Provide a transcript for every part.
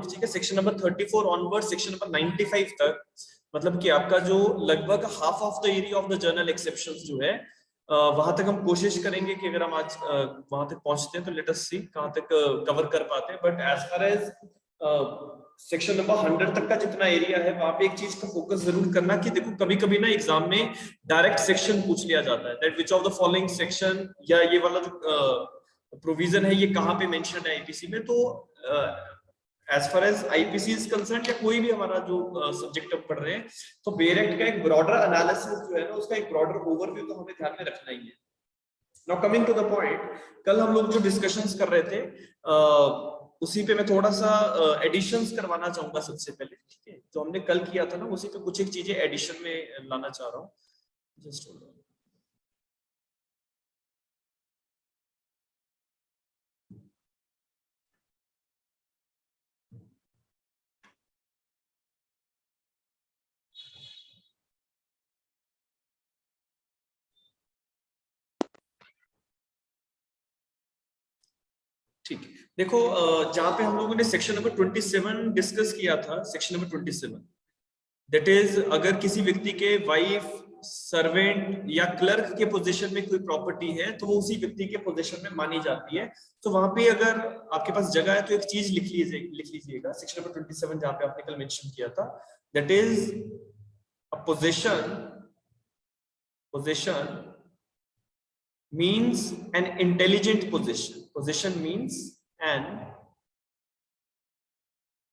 ठीक है, section number 34 onward section number 95 तक, मतलब कि आपका जो लगभग half of the area of the journal exceptions जो है वहां तक हम कोशिश करेंगे कि अगर हम आज वहां तक पहुंचते हैं तो लेट अस सी कहां तक कवर कर पाते हैं। But as far as section number 100 तक का जितना एरिया है वहां पे एक चीज का फोकस जरूर करना कि देखो कभी कभी ना एग्जाम में डायरेक्ट सेक्शन पूछ लिया जाता है that which of the following section, या ये वाला जो प्रोविजन है ये कहाँ पे मेंशन है आईपीसी में। तो as far as IPC is concern या कोई भी हमारा जो सब्जेक्ट हम पढ़ रहे हैं, तो बेरेक्ट का एक ब्रॉडर एनालिसिस जो है ना, उसका एक ब्रॉडर ओवरव्यू तो हमें ध्यान में रखना ही है। Now coming to the point, कल हम लोग जो डिस्कशंस कर रहे थे उसी पे मैं थोड़ा सा एडिशंस करवाना चाहूंगा सबसे पहले। ठीक है, जो हमने कल किया था ना उसी पे कुछ एक चीजें एडिशन में लाना चाह रहा हूँ। जस्ट ठीक है, देखो जहां पे हम लोगों ने सेक्शन नंबर 27 डिस्कस किया था, सेक्शन नंबर 27 दैट इज अगर किसी व्यक्ति के वाइफ, सर्वेंट या क्लर्क के पोजीशन में कोई प्रॉपर्टी है तो वो उसी व्यक्ति के पोजीशन में मानी जाती है। तो वहां पे अगर आपके पास जगह है तो एक चीज लिख लीजिएगा सेक्शन नंबर 27 जहां पे आपने कल मेंशन किया था, that is a position means an intelligent position means an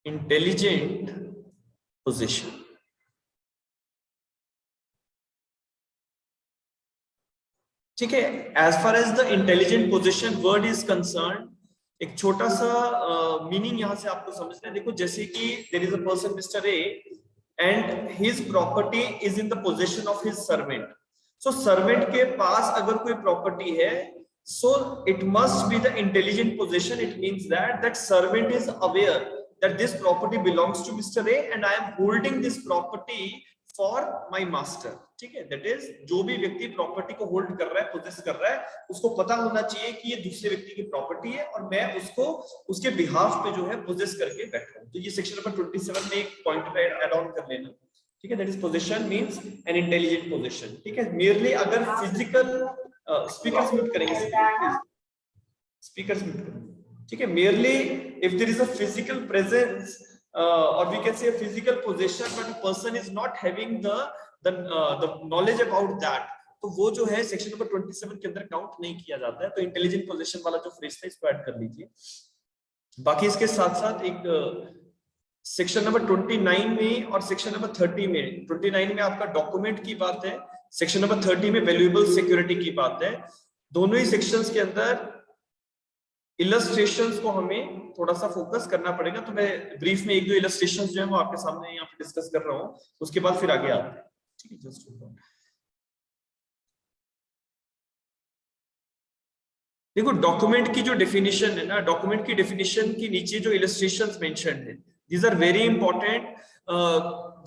intelligent position। ठीक है, as far as the intelligent position word is concerned, एक छोटा सा मीनिंग यहां से आपको समझना है। देखो जैसे कि there is a person Mr. A and his property is in the possession of his servant। So servant के पास अगर कोई प्रॉपर्टी है, so it must be the intelligent position. It means that servant is aware that this property belongs to mister A and I am holding this property for my master. ठीक है, that is जो भी व्यक्ति property को hold कर रहा है, poses कर रहा है, उसको पता होना चाहिए कि ये दूसरे व्यक्ति की प्रॉपर्टी है और मैं उसको उसके बिहाफ पे जो है पोजेस करके बैठ रहा हूं। तो ये सेक्शन नंबर 27 में एक पॉइंट पे ऐड ऑन कर लेना। ठीक है, that is position means an intelligent position. ठीक है, मेयरली अगर फिजिकल स्पीकर्स म्यूट करेंगे, स्पीकर्स म्यूट करेंगे। ठीक है, merely if there is a physical presence और we can say a physical position but a person is not having the knowledge about that, तो वो जो है सेक्शन नंबर 27 के अंदर काउंट नहीं किया जाता है। तो इंटेलिजेंट पोजीशन वाला जो फ्रेज था इसको ऐड कर लीजिए। बाकी इसके साथ साथ एक सेक्शन नंबर 29 में और सेक्शन नंबर 30 में, 29 में आपका डॉक्यूमेंट की बात है, सेक्शन नंबर 30 में वैल्यूएबल सिक्योरिटी की बात है। दोनों ही सेक्शंस के अंदर इलस्ट्रेशंस को हमें थोड़ा सा फोकस करना पड़ेगा। तो मैं ब्रीफ में एक दो इलस्ट्रेशंस जो है वो आपके सामने यहाँ पे डिस्कस कर रहा हूँ, उसके बाद फिर आगे आते हैं। ठीक है, जस्ट देखो डॉक्यूमेंट की जो डेफिनेशन है ना, डॉक्यूमेंट की डेफिनेशन के नीचे जो इलस्ट्रेशंस मेंशन्ड है, दीज आर वेरी इंपॉर्टेंट।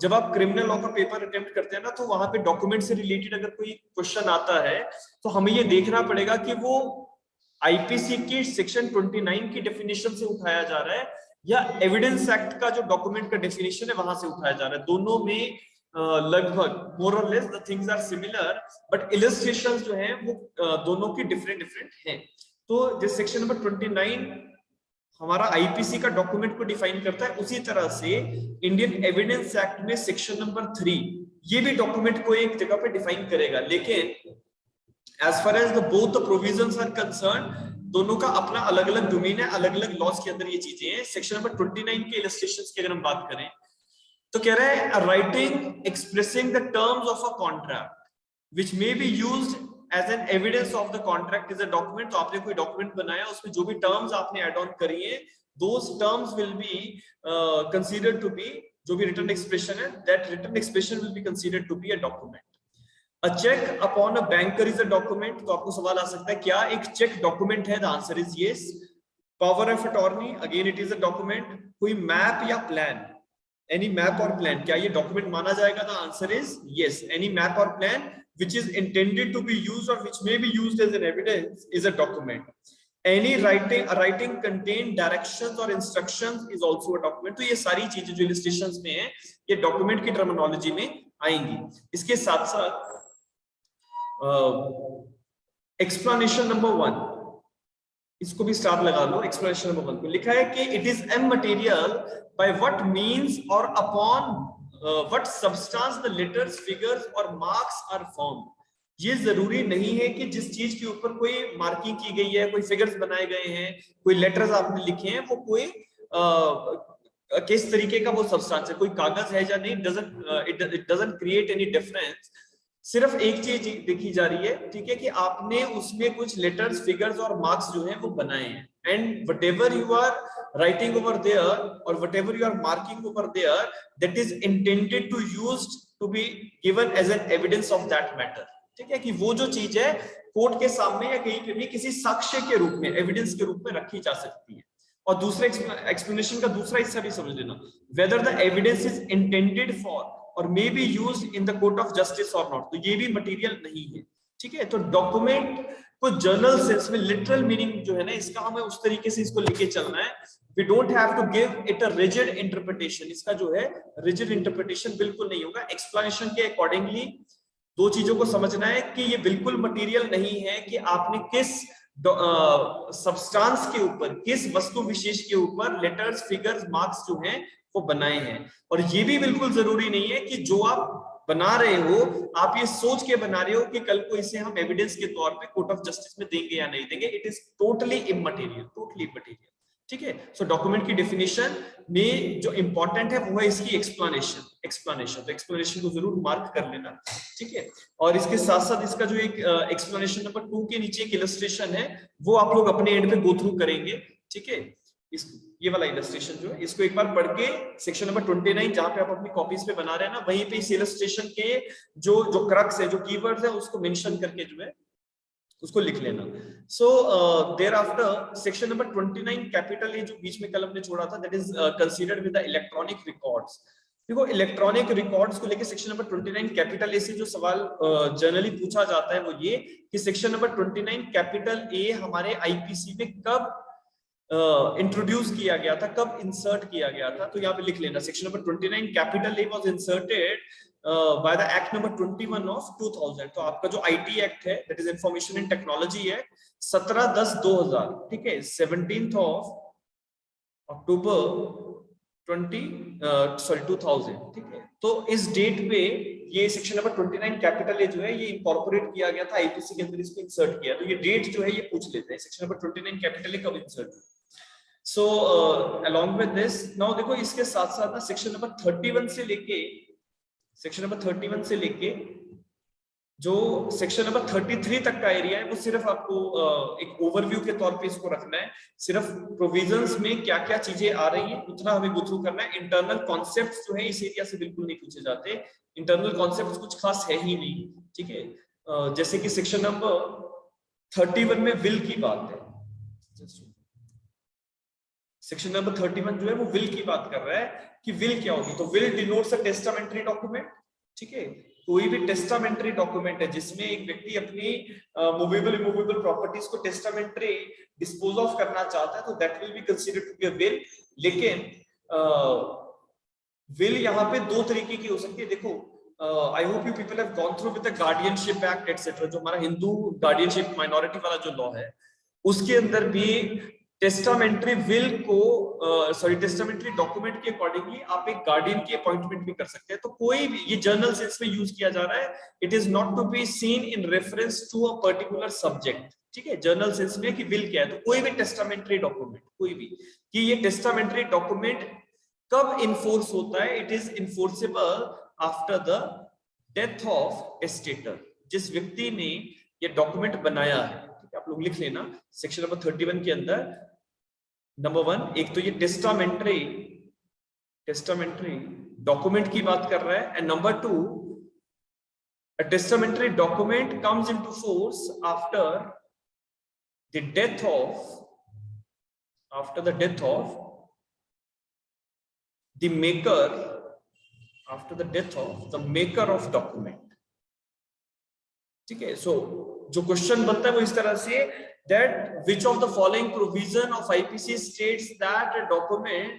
जब आप क्रिमिनल लॉ का पेपर अटेम्प्ट करते हैं ना, तो वहां पे डॉक्यूमेंट से रिलेटेड अगर कोई क्वेश्चन आता है तो हमें ये देखना पड़ेगा कि वो आईपीसी की सेक्शन 29 की डेफिनेशन से उठाया जा रहा है या एविडेंस एक्ट का जो डॉक्यूमेंट का डेफिनेशन है वहां से उठाया जा रहा है। दोनों में लगभग मोर और less the things are similar, but illustrations जो हैं वो दोनों की डिफरेंट हैं। तो जिस सेक्शन नंबर 29 हमारा आईपीसी का डॉक्यूमेंट को डिफाइन करता है, उसी तरह से इंडियन एविडेंस एक्ट में सेक्शन नंबर 3 ये भी डॉक्यूमेंट को एक जगह पे डिफाइन करेगा। लेकिन as far as both the provisions are concern, दोनों का अपना अलग अलग डोमेन है, अलग अलग लॉज के अंदर ये चीजें हैं। सेक्शन नंबर 29 के इलस्ट्रेशंस की अगर हम बात करें तो कह रहा है writing expressing the terms of a contract which may be used as an evidence of the contract is a document. तो आपने कोई डॉक्यूमेंट बनाया, उसमें जो भी टर्म्स आपने ऐड ऑन करी है, those terms will be considered to be, जो भी रिटन एक्सप्रेशन है, that written expression will be considered to be a document. A cheque upon a banker is a document. तो आपको सवाल आ सकता है क्या एक चेक डॉक्यूमेंट है? The answer is yes. Power of attorney, again it is a document. कोई मैप या plan, any map or plan, क्या ये डॉक्यूमेंट माना जाएगा? The answer is yes, any map or plan which is intended to be used or which may be used as an evidence is a document। Any writing contain directions और instructions is also a document. तो ये सारी चीजें जो illustrations में है ये document की टर्मिनोलॉजी में आएंगी। इसके साथ साथ एक्सप्लेनेशन नंबर 1, इसको भी स्टार लगा लो। एक्सप्लेनेशन नंबर 1 पे लिखा है कि इट इज एम मटेरियल बाय व्हाट मींस और upon what substance the letters figures और मार्क्स आर फॉर्म। ये जरूरी नहीं है कि जिस चीज के ऊपर कोई मार्किंग की गई है, कोई फिगर्स बनाए गए हैं, कोई लेटर्स आपने लिखे हैं, वो कोई किस तरीके का वो सब्सटेंस है, कोई कागज है या नहीं, it doesn't create any difference. सिर्फ एक चीज देखी जा रही है, ठीक है, कि आपने उसमें कुछ लेटर्स फिगर्स और मार्क्स जो हैं वो बनाए हैं, and whatever you are writing over there और whatever you are marking over there that is intended to used to be given as an evidence of that matter. ठीक है, कि वो जो चीज है कोर्ट के सामने या कहीं पे भी किसी साक्ष्य के रूप में, एविडेंस के रूप में रखी जा सकती है। और दूसरे एक्सप्लेनेशन का दूसरा हिस्सा भी समझ लेना, whether the evidence is intended for और may be used in the court of justice और नॉट, तो ये भी मटेरियल नहीं है। ठीक है, तो डॉक्यूमेंट को जर्नल सेंस में लिटरल मीनिंग जो है ना, इसका हमें उस तरीके से इसको लेके चलना है। We don't have to give it a rigid interpretation, इसका जो है रिजिड इंटरप्रिटेशन बिल्कुल नहीं होगा। एक्सप्लेनेशन के अकॉर्डिंगली दो चीजों को समझना है कि ये बिल्कुल मटेरियल नहीं है कि आपने किस सब्सटेंस के ऊपर, किस वस्तु विशेष के ऊपर लेटर्स फिगर्स मार्क्स जो हैं वो बनाए हैं। और ये भी बिल्कुल जरूरी नहीं है कि जो आप बना रहे हो आप ये सोच के बना रहे हो कि कल को इसे हम एविडेंस के तौर पे कोर्ट ऑफ जस्टिस में देंगे या नहीं देंगे। It is totally immaterial, totally immaterial. ठीक है, सो डॉक्यूमेंट की डेफिनेशन में जो इंपॉर्टेंट है वो है इसकी एक्सप्लेनेशन। तो एक्सप्लेनेशन को जरूर मार्क कर लेना। ठीक है, और इसके साथ साथ इसका जो एक एक्सप्लेनेशन नंबर 2 के नीचे एक इलस्ट्रेशन है वो आप लोग अपने एंड पे गो थ्रू करेंगे। ठीक है, ये वाला इलस्ट्रेशन जो है इसको एक बार पढ़ के सेक्शन नंबर 29 जहां पे आप अपनी कॉपीज पे बना रहे हैं ना, वहीं पे इस इलस्ट्रेशन के जो क्रक्स है, जो कीवर्ड्स है, उसको मेंशन करके जो है उसको लिख लेना। So thereafter section number 29 capital A जो बीच में कल हमने छोड़ा था, that is considered with the electronic records. देखो, इलेक्ट्रॉनिक रिकॉर्ड्स को लेके सेक्शन नंबर 29 कैपिटल ए से जो सवाल जनरली पूछा जाता है वो ये कि सेक्शन नंबर 29 कैपिटल ए हमारे आईपीसी में कब इंट्रोड्यूस किया गया था, कब इंसर्ट किया गया था। तो यहाँ पे लिख लेना, section number 29 capital A was inserted by the act number 21 of 2000। तो आपका जो आईटी एक्ट है, that is information and technology act, 17/10/2000। ठीक है, 17th of October 2000। ठीक है, तो इस डेट पे ये सेक्शन नंबर 29 कैपिटल ए जो है ये इंकॉर्पोरेट किया गया था, आईपीसी के अंदर इसको इंसर्ट किया। तो ये डेट जो है ये पूछ लेते हैं, सेक्शन नंबर 29 कैपिटल ए कब इंसर्ट हुआ। सो along with this, now देखो इसके साथ साथ ना सेक्शन नंबर 31 से लेके जो सेक्शन नंबर 33 तक का एरिया है वो सिर्फ आपको एक ओवरव्यू के तौर पे इसको रखना है। सिर्फ प्रोविजंस में क्या क्या चीजें आ रही हैं उतना हमें गो थ्रू करना है। इंटरनल कॉन्सेप्ट्स जो है इस एरिया से बिल्कुल नहीं पूछे जाते, इंटरनल कॉन्सेप्ट्स कुछ खास है ही नहीं। ठीक है, जैसे कि सेक्शन नंबर 31 में विल की बात है, सेक्शन नंबर 31 जो है वो विल की बात कर रहा है कि विल क्या होगी। तो will denotes a testamentary document. ठीक है, कोई भी टेस्टामेंट्री डॉक्यूमेंट है जिसमें एक व्यक्ति अपनी मूवेबल इमूवेबल प्रॉपर्टीज को टेस्टामेंट्री डिस्पोज ऑफ करना चाहता है तो that will be considered to be a will. लेकिन विल यहाँ पे दो तरीके की हो सकती है। देखो, I hope you people have gone through with the guardianship act etcetera, जो हमारा हिंदू गार्डियनशिप माइनॉरिटी वाला जो लॉ है उसके अंदर भी टेस्टामेंट्री विल को टेस्टामेंट्री डॉक्यूमेंट के अकॉर्डिंगली आप एक गार्डियन की अपॉइंटमेंट भी कर सकते हैं। तो कोई भी, ये जर्नल सेंस में यूज किया जा रहा है, it is not to be seen in reference to a particular subject. ठीक है, जर्नल सेंस में कि विल क्या है, तो कोई भी टेस्टामेंट्री डॉक्यूमेंट, कोई भी, कि ये टेस्टामेंट्री डॉक्यूमेंट कब इन्फोर्स होता है, it is enforceable after the death of testator. जिस व्यक्ति ने ये डॉक्यूमेंट बनाया है, आप लोग लिख लेना सेक्शन नंबर 31 के अंदर, नंबर 1 एक तो ये टेस्टामेंट्री डॉक्यूमेंट की बात कर रहा है, and number 2 a testamentary document comes into force after the death of the maker of document। ठीक है, सो जो क्वेश्चन बनता है वो इस तरह से, that which of the following provision of IPC states that a document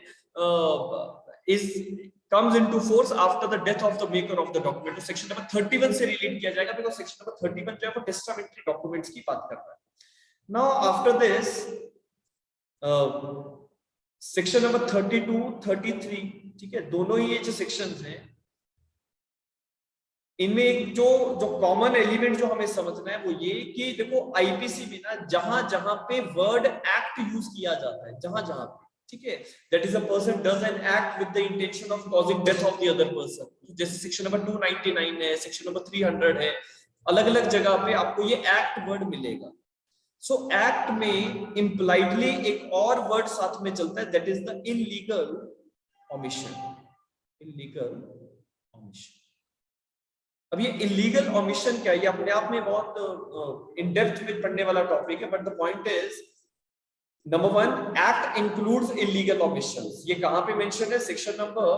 comes into force after the death of the maker of the document. तो सेक्शन नंबर 31 से रिलेट किया जाएगा, बिकॉज सेक्शन नंबर 31 जो है वो टेस्टामेंट्री डॉक्यूमेंट्स की बात करता है. Now after this section number 32, 33, ठीक है, दोनों ही ये जो सेक्शंस हैं, इनमें एक जो कॉमन एलिमेंट जो हमें समझना है वो ये कि देखो आईपीसी में ना जहां जहां पे वर्ड एक्ट यूज किया जाता है, जहां जहां पे, ठीक है, that is a person does an act with the intention of causing death of the other person. जैसे सेक्शन नंबर 299 है, सेक्शन नंबर 300 है, अलग अलग जगह पे आपको ये एक्ट वर्ड मिलेगा. सो एक्ट में इम्प्लाइडली एक और वर्ड साथ में चलता है, that is the illegal omission. Illegal omission. अब ये इलीगल ओमिशन क्या है, ये अपने आप में बहुत इन डेप्थ में पढ़ने वाला टॉपिक है, but the point is number 1, act includes illegal omissions. ये कहां पे मेंशन है? सेक्शन नंबर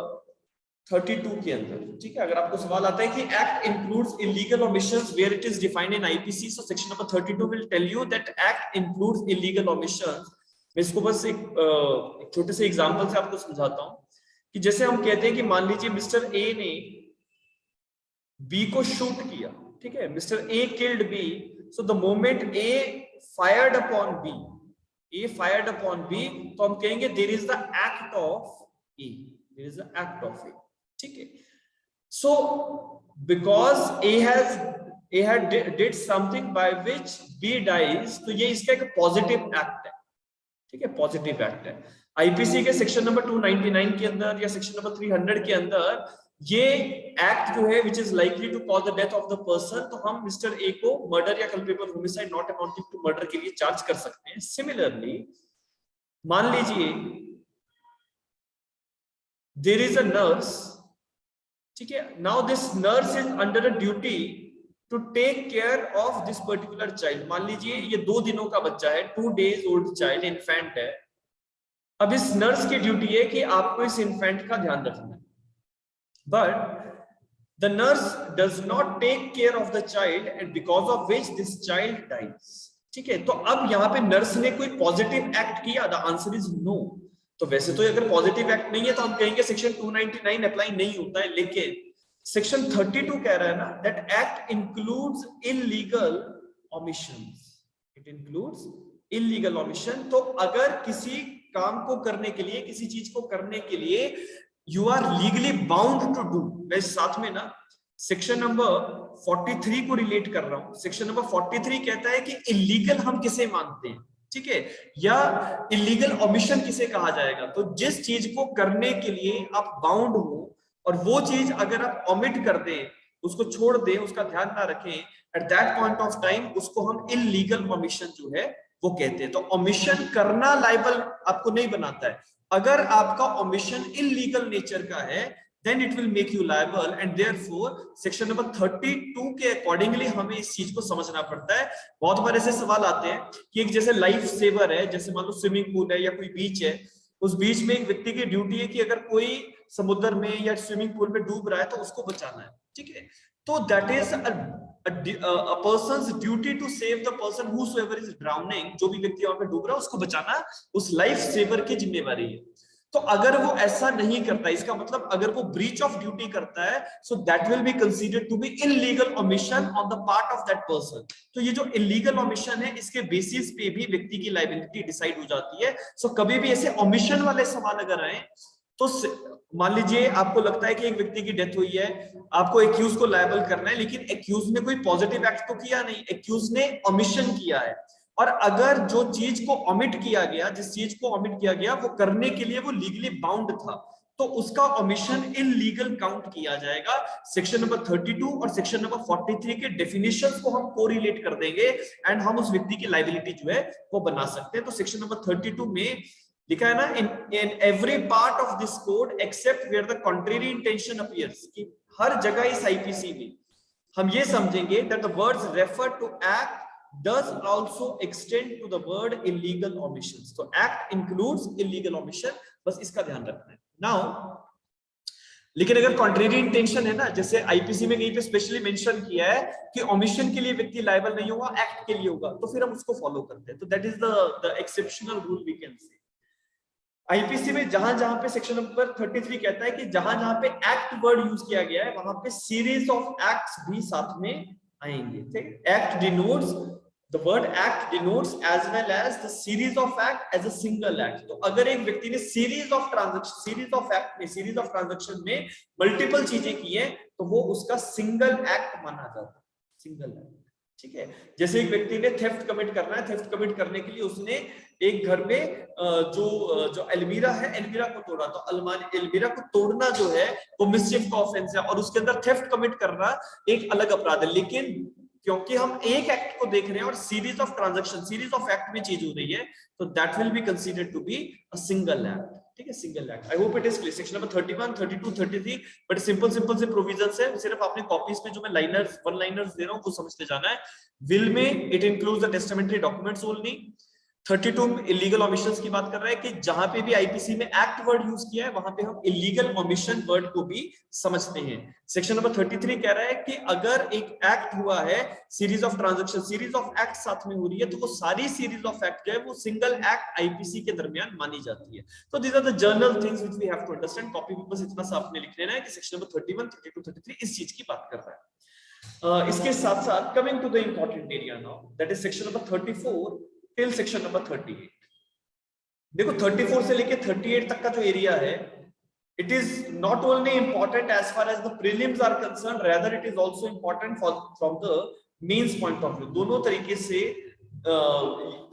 32 के अंदर, ठीक है. अगर आपको सवाल आता है कि act includes illegal omissions where it is defined in IPC, so section number 32 will tell you that act includes illegal omissions. मैं इसको बस एक छोटे से एग्जांपल से आपको समझाता हूं कि जैसे हम कहते हैं कि मान लीजिए मिस्टर ए ने बी को शूट किया, ठीक है, mister A killed B. So the moment A fired upon B, A fired upon B, तो हम कहेंगे there is the act of A, there is the act of A, ठीक है. So because A had did something by which B dies, तो ये इसका एक positive act है, ठीक है, पॉजिटिव एक्ट है. आईपीसी के सेक्शन नंबर 299 के अंदर या सेक्शन नंबर 300 के अंदर ये एक्ट जो है which is likely to cause the death of the person, तो हम मिस्टर ए को मर्डर या culpable homicide not amounting to murder के लिए चार्ज कर सकते हैं. सिमिलरली मान लीजिए देयर इज अ नर्स, ठीक है, now this nurse is under a duty to take care of this particular child. मान लीजिए ये 2 दिनों का बच्चा है, 2 days ओल्ड चाइल्ड, इन्फेंट है. अब इस नर्स की ड्यूटी है कि आपको इस इन्फेंट का ध्यान रखना है, but the nurse does not take care of the child and because of which this child dies. ठीक है, तो अब यहाँ पे नर्स ने कोई पॉजिटिव एक्ट किया? The answer is no. तो वैसे तो अगर पॉजिटिव एक्ट नहीं है तो हम कहेंगे सेक्शन 299 अप्लाई नहीं होता है, लेकिन सेक्शन 32 कह रहा है ना that act includes illegal omissions. It includes illegal omission. तो अगर किसी काम को करने के लिए, किसी चीज को करने के लिए you are legally bound to do. मैं साथ में ना सेक्शन नंबर 43 को रिलेट कर रहा हूं. सेक्शन नंबर 43 कहता है कि इलीगल हम किसे मानते हैं, ठीक है, या इलीगल ओमिशन किसे कहा जाएगा. तो जिस चीज को करने के लिए आप बाउंड हो और वो चीज अगर आप ओमिट कर दें, उसको छोड़ दें, उसका ध्यान ना रखें, at that point of time उसको हम इलीगल ओमिशन जो है वो कहते हैं. तो ओमिशन करना लायबल आपको नहीं बनाता है. अगर आपका ओमिशन इलीगल नेचर का है then it will make you liable and therefore section number 32 के अकॉर्डिंगली हमें इस चीज को समझना पड़ता है. बहुत बार ऐसे सवाल आते हैं कि एक जैसे लाइफ सेवर है, जैसे मान लो स्विमिंग पूल है या कोई बीच है, उस बीच में एक व्यक्ति की ड्यूटी है कि अगर कोई समुद्र में या स्विमिंग पूल में डूब रहा है तो उसको बचाना है, ठीक है. तो that is a person's duty to save the person whosoever is drowning. जो भी व्यक्ति वहां पे डूब रहा है उसको बचाना उस लाइफ सेवर की जिम्मेवारी है. तो अगर वो ऐसा नहीं करता, इसका मतलब अगर वो ब्रीच ऑफ ड्यूटी करता है, so that will be considered to be illegal omission on the part of that person. तो ये जो इलीगल ओमिशन है इसके बेसिस पे भी व्यक्ति की लायबिलिटी डिसाइड हो जाती है. सो कभी भी ऐसे ओमिशन वाले सवाल अगर आए तो मान लीजिए आपको लगता है कि एक व्यक्ति की डेथ हुई है, आपको एक्यूज को लायबल करना है, लेकिन एक्यूज ने कोई पॉजिटिव एक्ट तो किया नहीं, एक्यूज ने ओमिशन किया है. और अगर जो चीज को ओमिट किया गया, जिस चीज को ओमिट किया गया वो करने के लिए वो लीगली बाउंड था, तो उसका ओमिशन इलीगल काउंट किया जाएगा. सेक्शन नंबर 32 और सेक्शन नंबर 43 के डेफिनेशंस को हम कोरिलेट कर देंगे एंड हम उस व्यक्ति की लायबिलिटी जो है वो बना सकते हैं. तो सेक्शन नंबर 32 में लिखा है ना, in every part of this code except where the contrary intention appears, कि हर जगह इस आईपीसी में हम ये समझेंगे that the words refer to act does also extend to the word illegal omissions. So act includes illegal omission, बस इसका ध्यान रखना है. Now लेकिन अगर कॉन्ट्रेरी इंटेंशन है ना, जैसे आईपीसी में कहीं पे स्पेशली मेंशन किया है कि ओमिशन के लिए व्यक्ति लायबल नहीं होगा, एक्ट के लिए होगा, तो फिर हम उसको फॉलो करते हैं। तो that is the exceptional rule we can say. IPC में जहां जहां पे सेक्शन नंबर 33 कहता है कि जहां जहां पे एक्ट वर्ड यूज किया गया है वहां पे सीरीज ऑफ एक्ट्स भी साथ में आएंगे। ठीक, act denotes, the word act denotes as well as the series of act as a single act. तो अगर एक व्यक्ति ने series of transaction, series of act में, सीरीज ऑफ ट्रांजैक्शन में मल्टीपल चीजें की है तो वो उसका सिंगल एक्ट माना जाता है, सिंगल एक्ट। ठीक है, जैसे एक व्यक्ति ने थेफ्ट कमिट करना है, थेफ्ट कमिट करने के लिए उसने एक घर में जो अलमीरा है, अलमीरा को तोड़ा, तो अलमीरा को तोड़ना जो है वो मिसचिफ का ऑफेंस है और उसके अंदर थेफ्ट कमिट करना एक अलग अपराध है। लेकिन क्योंकि हम एक एक्ट को देख रहे हैं और series of transaction, series of act में चीज हो रही है, तो that will be considered to be a single act. ठीक है, single act. I hope it is clear. Section number 31, 32, 33 but simple से प्रोविजंस है, सिर्फ आपने कॉपीज में जो मैं लाइनर्स, वन लाइनर्स दे रहा हूं वो समझते जाना है। विल में it includes the testamentary documents only. 32 illegal omissions की बात कर रहा है कि जहां पे भी आईपीसी में एक्ट वर्ड यूज किया है वहां पे हम इलीगल ओमिशन वर्ड को भी समझते हैं। सेक्शन नंबर 33 कह रहा है कि अगर एक एक्ट हुआ है, series of transaction, series of act साथ में हो रही है, तो वो सारी सीरीज ऑफ एक्ट जो है वो सिंगल एक्ट आईपीसी के दरमियान मानी जाती है। तो these are the general things which we have to understand. Copy में बस इतना सा आपने लिख लेना है कि सेक्शन नंबर 31, 32, 33 इस चीज की बात कर रहा है। इसके साथ साथ coming to the important area now, that is section number 34 till section number 38। देखो 34 से लेके 38 तक का जो एरिया है, it is not only important as far as the prelims are concern, rather it is also important from the mains point of view. दोनों तरीके से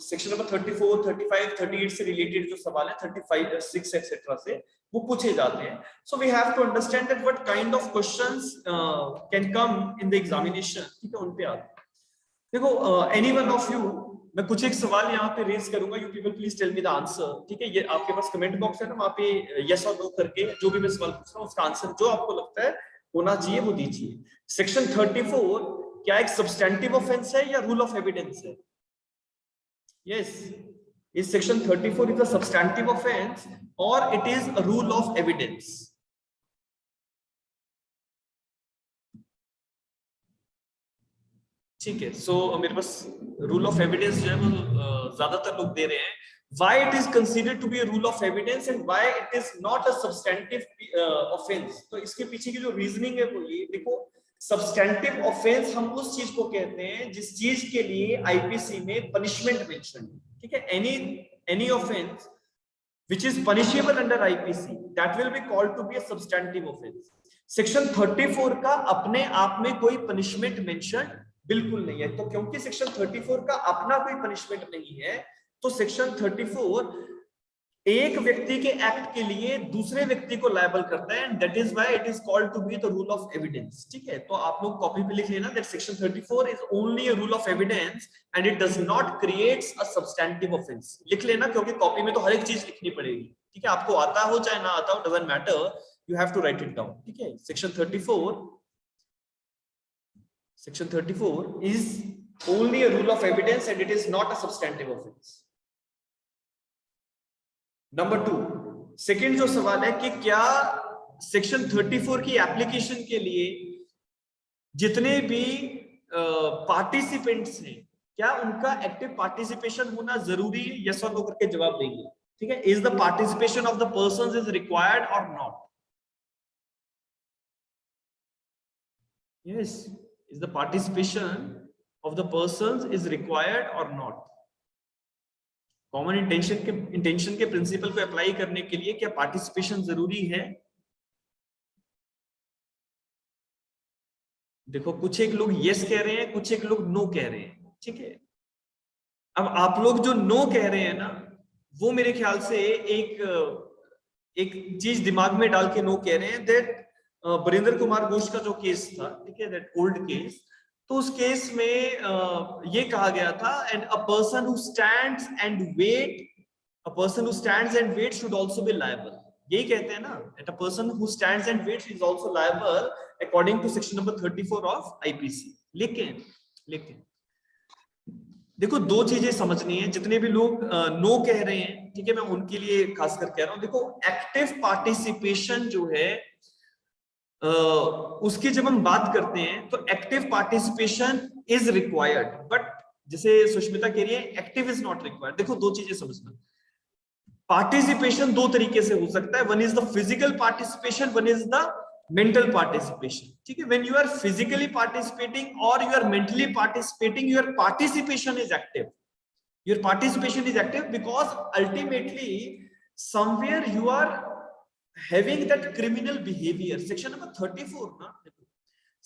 सेक्शन नंबर 34, 35, 38 से रिलेटेड जो सवाल है, 35, 6 एक्सेट्रा से वो पूछे जाते हैं। So we have to understand that what kind of questions can come in the examination. ठीक है, उन पे आते हैं। देखो एनी वन ऑफ यू, मैं कुछ एक सवाल यहाँ पे रेज करूंगा, you people please tell me the answer. ठीक है, ये आपके पास कमेंट बॉक्स है ना, वहां पे यस और नो करके जो भी मैं सवाल पूछ रहा हूँ उसका आंसर जो आपको लगता है होना चाहिए वो दीजिए। सेक्शन 34 क्या एक सब्सटेंटिव ऑफेंस है या रूल ऑफ एविडेंस है? यस, इस section 34 is a substantive offence और it is a rule of evidence. ठीक है, सो मेरे पास रूल ऑफ एविडेंस जो है वो ज्यादातर लोग दे रहे हैं। Why it is considered to be a rule of evidence and why it is not a substantive offense? तो इसके पीछे की जो रीजनिंग है वो ये देखो, सब्सटेंटिव ऑफेंस हम उस चीज को कहते हैं जिस चीज के लिए आईपीसी में पनिशमेंट मेंशन है। ठीक है, any offence which is punishable under IPC that will be called to be a substantive offense. Section 34 का अपने आप में कोई पनिशमेंट मेंशन बिल्कुल नहीं है। तो क्योंकि सेक्शन 34 का अपना कोई पनिशमेंट नहीं है, तो सेक्शन 34 एक व्यक्ति के एक्ट के लिए दूसरे व्यक्ति को लायबल करता है, and that is why it is called to be the rule of evidence. ठीक है, तो आप लोग कॉपी पे लिख लेना that section 34 is only a rule of evidence and it does not creates a substantive offence. लिख लेना, क्योंकि कॉपी में तो हर एक चीज लिखनी पड़ेगी। ठीक है, आपको आता हो चाहे ना आता हो, doesn't matter, you have to write it down. ठीक है, section 34 is only a rule of evidence and it is not a substantive offense. Number 2, second जो सवाल है कि क्या सेक्शन 34 की एप्लीकेशन के लिए जितने भी पार्टिसिपेंट्स हैं, क्या उनका एक्टिव पार्टिसिपेशन होना जरूरी है? यस और नो करके जवाब देंगे। ठीक है, is the participation of the persons is required और not? Yes, is the participation of the persons is required or not? Common intention के प्रिंसिपल को अप्लाई करने के लिए क्या पार्टिसिपेशन जरूरी है? देखो कुछ एक लोग यस कह रहे हैं, कुछ एक लोग नो कह रहे हैं। ठीक है, अब आप लोग जो नो कह रहे हैं ना, वो मेरे ख्याल से एक चीज दिमाग में डाल के नो कह रहे हैं दैट बरिंदर कुमार घोष का जो केस था, ठीक है, दैट ओल्ड केस, तो उस केस में ये कहा गया था, and a person who stands and wait should also be liable. यही कहते हैं ना, that a person who stands and waits is also liable according to section number 34 of IPC. लेकिन देखो दो चीजें समझनी है, जितने भी लोग नो कह रहे हैं, ठीक है, मैं उनके लिए खासकर कह रहा हूं। देखो एक्टिव पार्टिसिपेशन जो है उसकी जब हम बात करते हैं तो active participation is required, but जैसे सुष्मिता कह रही है एक्टिव इज नॉट रिक्वायर्ड। देखो दो चीजें समझना, पार्टिसिपेशन दो तरीके से हो सकता है, one is the physical participation, one is the mental participation. ठीक है, when you are physically participating और you are mentally participating, your participation is active, your participation is active because ultimately somewhere you are having that criminal behavior. Section number 34 na,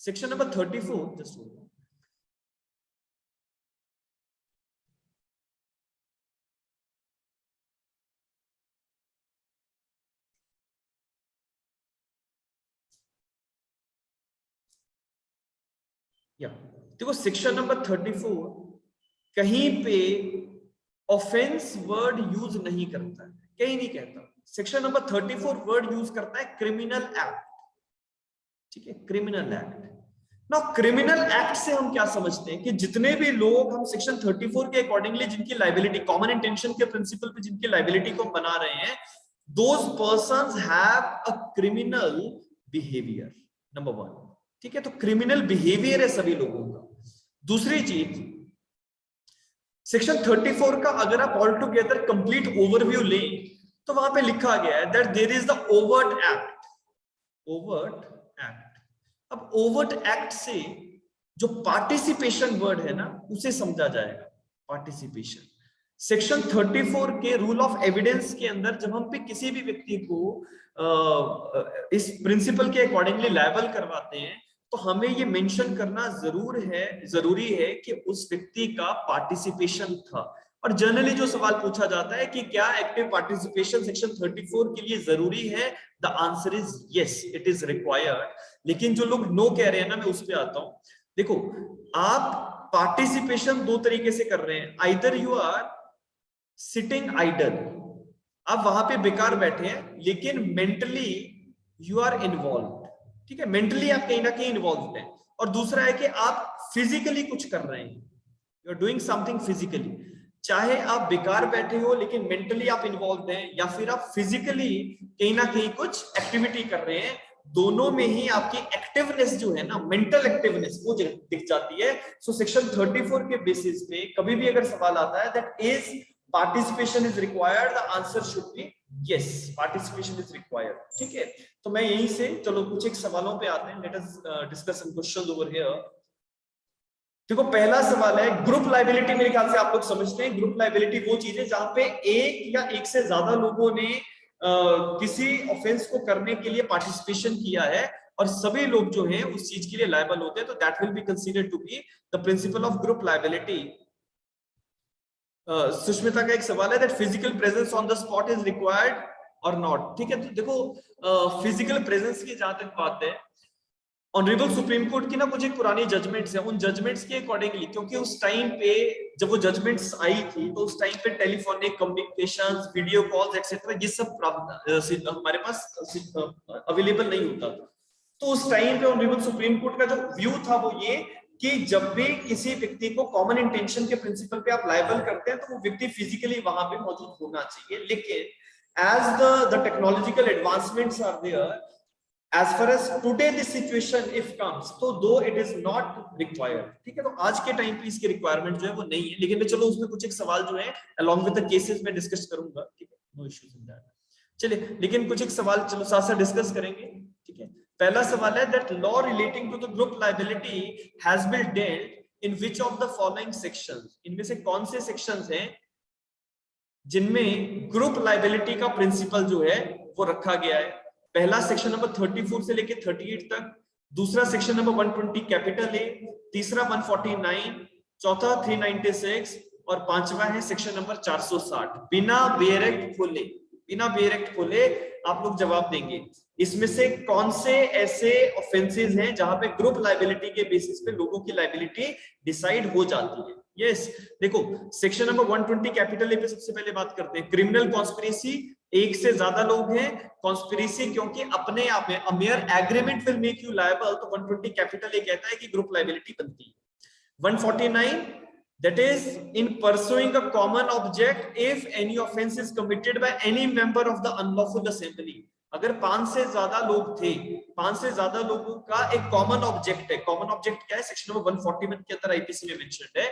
section number 34, just hold on. या देखो section number 34 कहीं पे offence word use नहीं करता है, कहीं नहीं कहता। सेक्शन नंबर 34 वर्ड यूज करता है क्रिमिनल एक्ट। ठीक है, criminal act. Now criminal act से हम क्या समझते हैं कि जितने भी लोग हम सेक्शन 34 के अकॉर्डिंगली जिनकी लाइबिलिटी कॉमन इंटेंशन के प्रिंसिपल पे जिनकी लाइबिलिटी को बना रहे हैं, those persons have a criminal behaviour, number one. ठीक है, तो क्रिमिनल बिहेवियर है सभी लोगों का। दूसरी चीज, सेक्शन 34 का अगर आप ऑल टुगेदर कंप्लीट ओवरव्यू लें तो वहां पे लिखा गया है that there is the overt act, overt act. अब ओवर्ट एक्ट से जो पार्टिसिपेशन वर्ड है ना उसे समझा जाएगा, पार्टिसिपेशन। सेक्शन 34 के रूल ऑफ एविडेंस के अंदर जब हम पे किसी भी व्यक्ति को इस प्रिंसिपल के अकॉर्डिंगली लायबल करवाते हैं तो हमें ये मेंशन करना जरूरी है कि उस व्यक्ति का पार्टिसिपेशन था। और जनरली जो सवाल पूछा जाता है कि क्या एक्टिव पार्टिसिपेशन सेक्शन 34 के लिए जरूरी है, the answer is yes, it is required. लेकिन जो लोग नो कह रहे हैं ना, मैं उस पर आता हूं। देखो, आप पार्टिसिपेशन दो तरीके से कर रहे हैं, either you are sitting idle, आप वहां पे बेकार बैठे हैं, लेकिन मेंटली यू आर इन्वॉल्व। ठीक है, मेंटली आप कहीं ना कहीं इन्वॉल्व हैं। और दूसरा है कि आप फिजिकली कुछ कर रहे हैं, you are doing something physically. चाहे आप बेकार बैठे हो लेकिन मेंटली आप इन्वॉल्व हैं, या फिर आप फिजिकली कहीं ना कहीं कुछ एक्टिविटी कर रहे हैं, दोनों में ही आपकी एक्टिवनेस जो है ना, मेंटल एक्टिवनेस, वो दिख जाती है। सो सेक्शन 34 के बेसिस पे कभी भी अगर सवाल आता है that is participation is required, the answer should be yes, participation is required. ठीक है, तो मैं यहीं से चलो कुछ एक सवालों पे आते हैं। Let us discuss some questions over here. देखो पहला सवाल है, ग्रुप लायबिलिटी मेरे ख्याल से आप लोग समझते हैं। ग्रुप लायबिलिटी वो चीज है जहां पे एक या एक से ज्यादा लोगों ने किसी ऑफेंस को करने के लिए पार्टिसिपेशन किया है और सभी लोग जो हैं उस चीज के लिए लायबल होते हैं, तो that will be considered to be the principle of group liability. Sushmita का एक सवाल है that physical presence on the spot is required और नॉट। ठीक है, तो देखो फिजिकल प्रेजेंस की जहां तक बात है, ऑनरेबल सुप्रीम कोर्ट की ना कुछ एक पुरानी जजमेंट्स है, उन जजमेंट्स के अकॉर्डिंगली, क्योंकि उस टाइम पे जब वो जजमेंट्स आई थी तो उस टाइम पे telephonic communications, video calls etcetera ये सब हमारे पास अवेलेबल नहीं होता था। तो उस टाइम पे ऑनरेबल सुप्रीम कोर्ट का जो व्यू था वो ये कि जब भी किसी व्यक्ति को कॉमन इंटेंशन के प्रिंसिपल पे आप लायबल करते हैं तो वो व्यक्ति फिजिकली वहां पे मौजूद होना चाहिए। लेकिन as the technological advancements are there, as far as today this situation if comes, तो though it is not required। ठीक है, तो आज के टाइम पे इसकी रिक्वायरमेंट जो है वो नहीं है, लेकिन मैं चलो उसमें कुछ एक सवाल जो है along with the cases में डिस्कस करूंगा। ठीक है, नो इश्यूज इन दैट। चलिए, लेकिन कुछ एक सवाल चलो साथ साथ डिस्कस करेंगे। ठीक है, पहला सवाल है that law relating to the group liability has been dealt in which of the following sections, इनमें से कौन से सेक्शंस हैं जिनमें ग्रुप लायबिलिटी का प्रिंसिपल जो है वो रखा गया है। पहला सेक्शन नंबर 34 से लेके 38 तक, दूसरा सेक्शन नंबर 120 कैपिटल ए, तीसरा 149, चौथा 396 और पांचवा है सेक्शन नंबर 460। बिना बेयर एक्ट खोले, बिना बेयर एक्ट खोले आप लोग जवाब देंगे इसमें से कौन से ऐसे ऑफेंसेस हैं जहां पे ग्रुप लायबिलिटी के बेसिस पे लोगों की लायबिलिटी डिसाइड हो जाती है। यस, देखो सेक्शन नंबर 120 कैपिटल ए पे सबसे पहले बात करते हैं। क्रिमिनल कॉन्स्पिरेसी, एक से ज्यादा लोग हैं। कॉन्स्पिरेसी क्योंकि अपने आप में a mere agreement will make you liable, तो 120 कैपिटल ए कहता है कि ग्रुप लायबिलिटी बनती है। 149 that is in pursuing a common object if any offense is committed by any member of the unlawful assembly। अगर 5 से ज्यादा लोग थे, 5 से ज्यादा लोगों का एक कॉमन ऑब्जेक्ट है, कॉमन ऑब्जेक्ट क्या है, सेक्शन नंबर 141 के अंदर आईपीसी में मेंशन्ड है,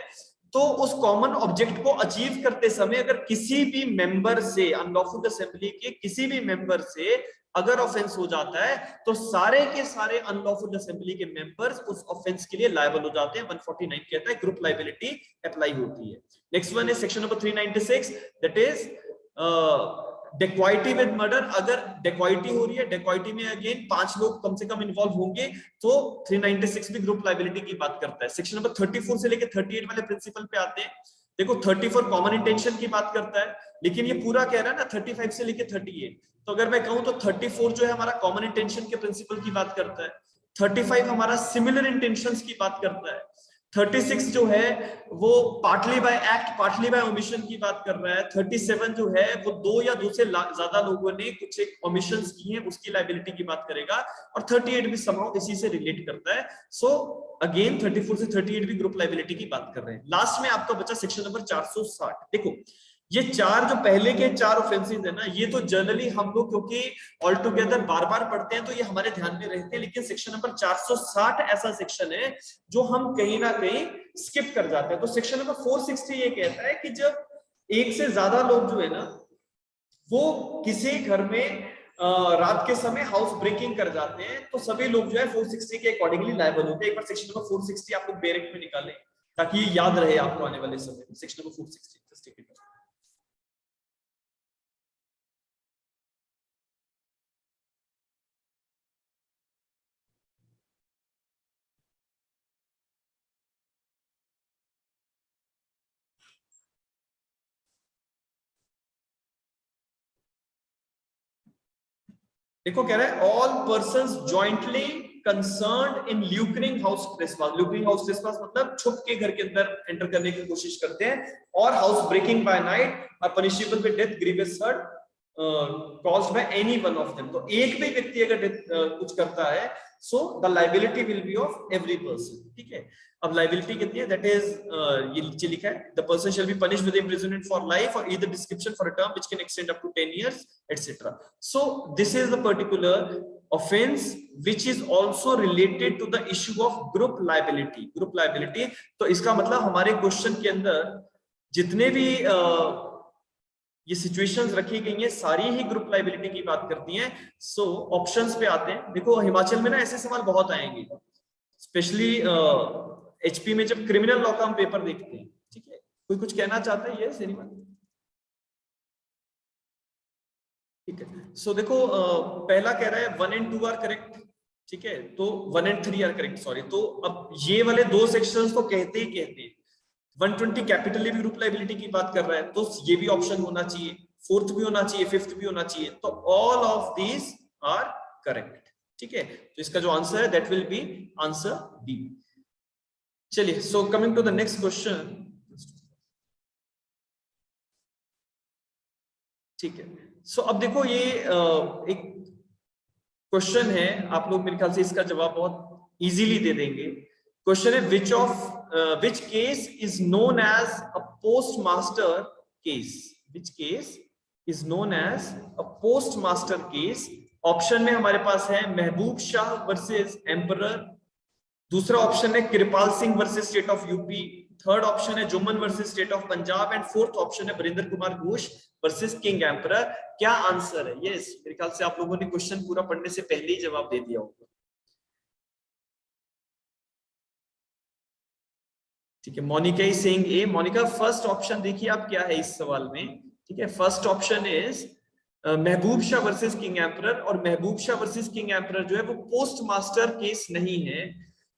तो उस कॉमन ऑब्जेक्ट को अचीव करते समय अगर किसी भी मेंबर से, अनलॉफुल असेंबली के किसी भी मेंबर से अगर ऑफेंस हो जाता है तो सारे के सारे अनलॉफुल असेंबली के मेंबर्स उस ऑफेंस के लिए लायबल हो जाते हैं। 149 कहता है ग्रुप लायबिलिटी अप्लाई होती है। नेक्स्ट वन है section number 396, that is dacoity with murder. अगर डेक्वाइटी हो रही है, डेक्वाइटी में अगेन 5 लोग कम से कम इन्वॉल्व होंगे, तो 396 भी ग्रुप लायबिलिटी की बात करता है। सेक्शन नंबर 34 से लेकर 38 वाले प्रिंसिपल पे आते हैं। देखो 34 कॉमन इंटेंशन की बात करता है, लेकिन ये पूरा कह रहा है ना 35 से लेकर 38, तो अगर मैं कहूं तो 34 जो है हमारा कॉमन इंटेंशन के प्रिंसिपल की बात करता है, 35 हमारा सिमिलर इंटेंशंस की बात करता है, 36 जो है वो partly bye act partly bye omission की बात कर रहा है, 37 जो है वो 2 या 2 से ज्यादा लोगों ने कुछ एक ओमिशंस की हैं उसकी लायबिलिटी की बात करेगा, और 38 भी समहाउ इसी से रिलेट करता है। सो अगेन 34 से 38 भी ग्रुप लायबिलिटी की बात कर रहे हैं। लास्ट में आपका बचा सेक्शन नंबर 460। देखो ये 4 जो पहले के 4 ऑफेंसेस है ना, ये तो जनरली हम लोग क्योंकि ऑल टुगेदर बार बार पढ़ते हैं तो ये हमारे ध्यान में रहते हैं, लेकिन सेक्शन नंबर 460 ऐसा सेक्शन है जो हम कहीं ना कहीं स्किप कर जाते हैं। तो सेक्शन नंबर 460 ये कहता है कि जब एक से ज्यादा लोग जो है ना वो किसी घर में रात के समय हाउस ब्रेकिंग कर जाते हैं, तो सभी लोग जो है 460 के अकॉर्डिंगली लायबल होते हैं। एक बार सेक्शन नंबर 460 आप लोग बेरेक्ट में निकालें ताकि ये याद रहे आपको आने वाले समय में। Section number 460 just take it. देखो कह रहा है all persons jointly concerned in lurking house trespass. Lurking house trespass मतलब छुप के घर के अंदर एंटर करने की कोशिश करते हैं, और हाउस ब्रेकिंग बाय नाइट और punishable with death grievous hurt caused by any one of them। तो एक भी व्यक्ति अगर कुछ करता है, so the liability will be of every person। ठीक है, अब लाइबिलिटी कितनी है, दैट इज ये नीचे लिखा है, the person shall be punished with imprisonment for life और either description for a term which can extend up to 10 years etcetera. So this is the particular offense which is also related to the issue of group liability। group liability तो इसका मतलब हमारे question के अंदर जितने भी ये situations रखी गई हैं सारी ही ग्रुप लाइबिलिटी की बात करती हैं। सो ऑप्शंस पे आते हैं। देखो हिमाचल में ना ऐसे सवाल बहुत आएंगे, स्पेशली एचपी में जब क्रिमिनल लॉ का हम पेपर देखते हैं। ठीक है, कोई कुछ कहना चाहता है? ये एनीवन? ठीक है, सो देखो पहला कह रहा है 1 and 2 आर करेक्ट। ठीक है, तो 1 and 3 आर करेक्ट, सॉरी। तो अब ये वाले 2 सेक्शंस तो कहते ही कहते हैं। 120 कैपिटली भी ग्रुप लाइबिलिटी की बात कर रहा है, तो ये भी ऑप्शन होना चाहिए, 4th भी होना चाहिए, 5th भी होना चाहिए। तो all of these are correct. ठीक है, तो इसका जो आंसर है that will be answer B. चलिए, so coming to the next question. ठीक है, सो अब देखो ये एक क्वेश्चन है, आप लोग मेरे ख्याल से इसका जवाब बहुत इजीली दे देंगे। क्वेश्चन है which case is known as a postmaster case। which case is known as a postmaster case। Option में हमारे पास है महबूब शाह वर्सेस एम्परर, दूसरा ऑप्शन है Kripal Singh versus state of UP, third option है Jumman versus state of Punjab, and fourth option है Varinder Kumar Ghosh versus king emperor. क्या answer है? यस, मेरे ख्याल से आप लोगों ने क्वेश्चन पूरा पढ़ने से पहले ही जवाब दे दिया होगा। ठीक है, Monica is saying A. Monica first option देखिए आप क्या है इस सवाल में। ठीक है, first option is Mehboob Shah versus king emperor, और महबूब शाह वर्सेस किंग एम्परर जो है वो पोस्ट मास्टर केस नहीं है।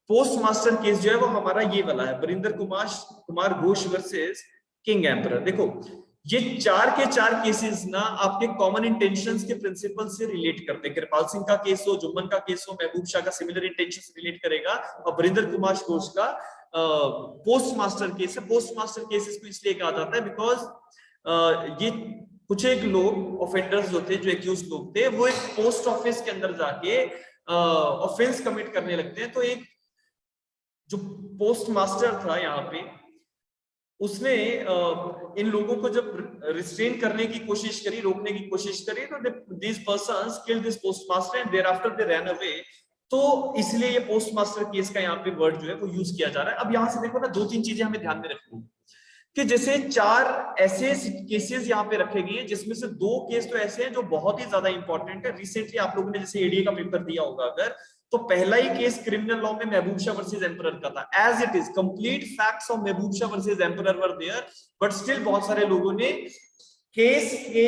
पोस्ट मास्टर केस जो है वो हमारा ये वाला है, Varinder Kumar Ghosh versus king emperor. देखो ये 4 के 4 केसेस ना आपके कॉमन इंटेंशंस के प्रिंसिपल से रिलेट करते हैं। कृपाल सिंह का केस हो, जुम्मन का केस हो, महबूब शाह का सिमिलर इंटेंशन से रिलेट करेगा, और वरिंदर कुमार घोष का पोस्ट मास्टर केस है। पोस्ट मास्टर केसेस को इसलिए कहा जाता है बिकॉज ये कुछ एक लोग ऑफेंडर्स जो थे, जो एक्यूज लोग थे, वो एक पोस्ट ऑफिस के अंदर जाके ऑफेंस कमिट करने लगते हैं। तो एक जो पोस्ट मास्टर था यहाँ पे, उसने इन लोगों को जब रिस्ट्रेन करने की कोशिश करी, रोकने की कोशिश करी, तो these persons killed this postmaster and thereafter they ran away. तो इसलिए ये पोस्टमास्टर केस का यहाँ पे वर्ड जो है वो यूज किया जा रहा है। अब यहाँ से देखो ना, दो तीन चीजें हमें ध्यान में रखनी कि जैसे चार ऐसे केसेस यहाँ पे रखे गए हैं जिसमें से दो केस तो ऐसे हैं जो बहुत ही ज्यादा इंपॉर्टेंट है। रिसेंटली आप लोगों ने जैसे एडीए का पेपर दिया होगा अगर, तो पहला ही केस क्रिमिनल लॉ में महबूब शाह वर्सेस एम्परर का था। As it is complete facts of Mahboob Shah versus emperor were there, but still बहुत सारे लोगों ने केस के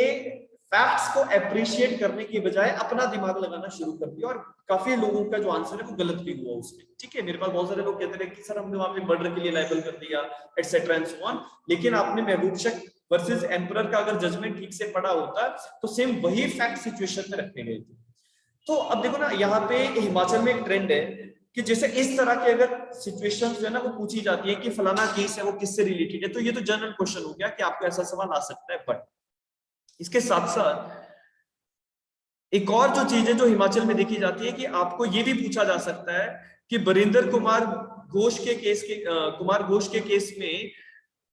फैक्ट्स को अप्रिशिएट करने की बजाय अपना दिमाग लगाना शुरू कर दिया, और काफी लोगों का जो आंसर है वो गलत भी हुआ उसमें। ठीक है, मेरे पास बहुत सारे लोग कहते रहे कि सर हमने वहां पे मर्डर के लिए लायबल कर दिया एटसेट्रा एंड सो ऑन, लेकिन आपने महबूब शाह वर्सेस एम्परर का अगर जजमेंट ठीक से पढ़ा होता तो सेम वही फैक्ट सिचुएशन में रखे गए थे। तो अब देखो ना, यहाँ पे हिमाचल में एक ट्रेंड है कि जैसे इस तरह के अगर सिचुएशंस जो है ना वो पूछी जाती है कि फलाना केस है वो किससे रिलेटेड है, तो ये तो जनरल क्वेश्चन हो गया कि आपको ऐसा सवाल आ सकता है। बट इसके साथ साथ एक और जो चीज है जो हिमाचल में देखी जाती है कि आपको ये भी पूछा जा सकता है कि बरिंदर कुमार घोष के केस में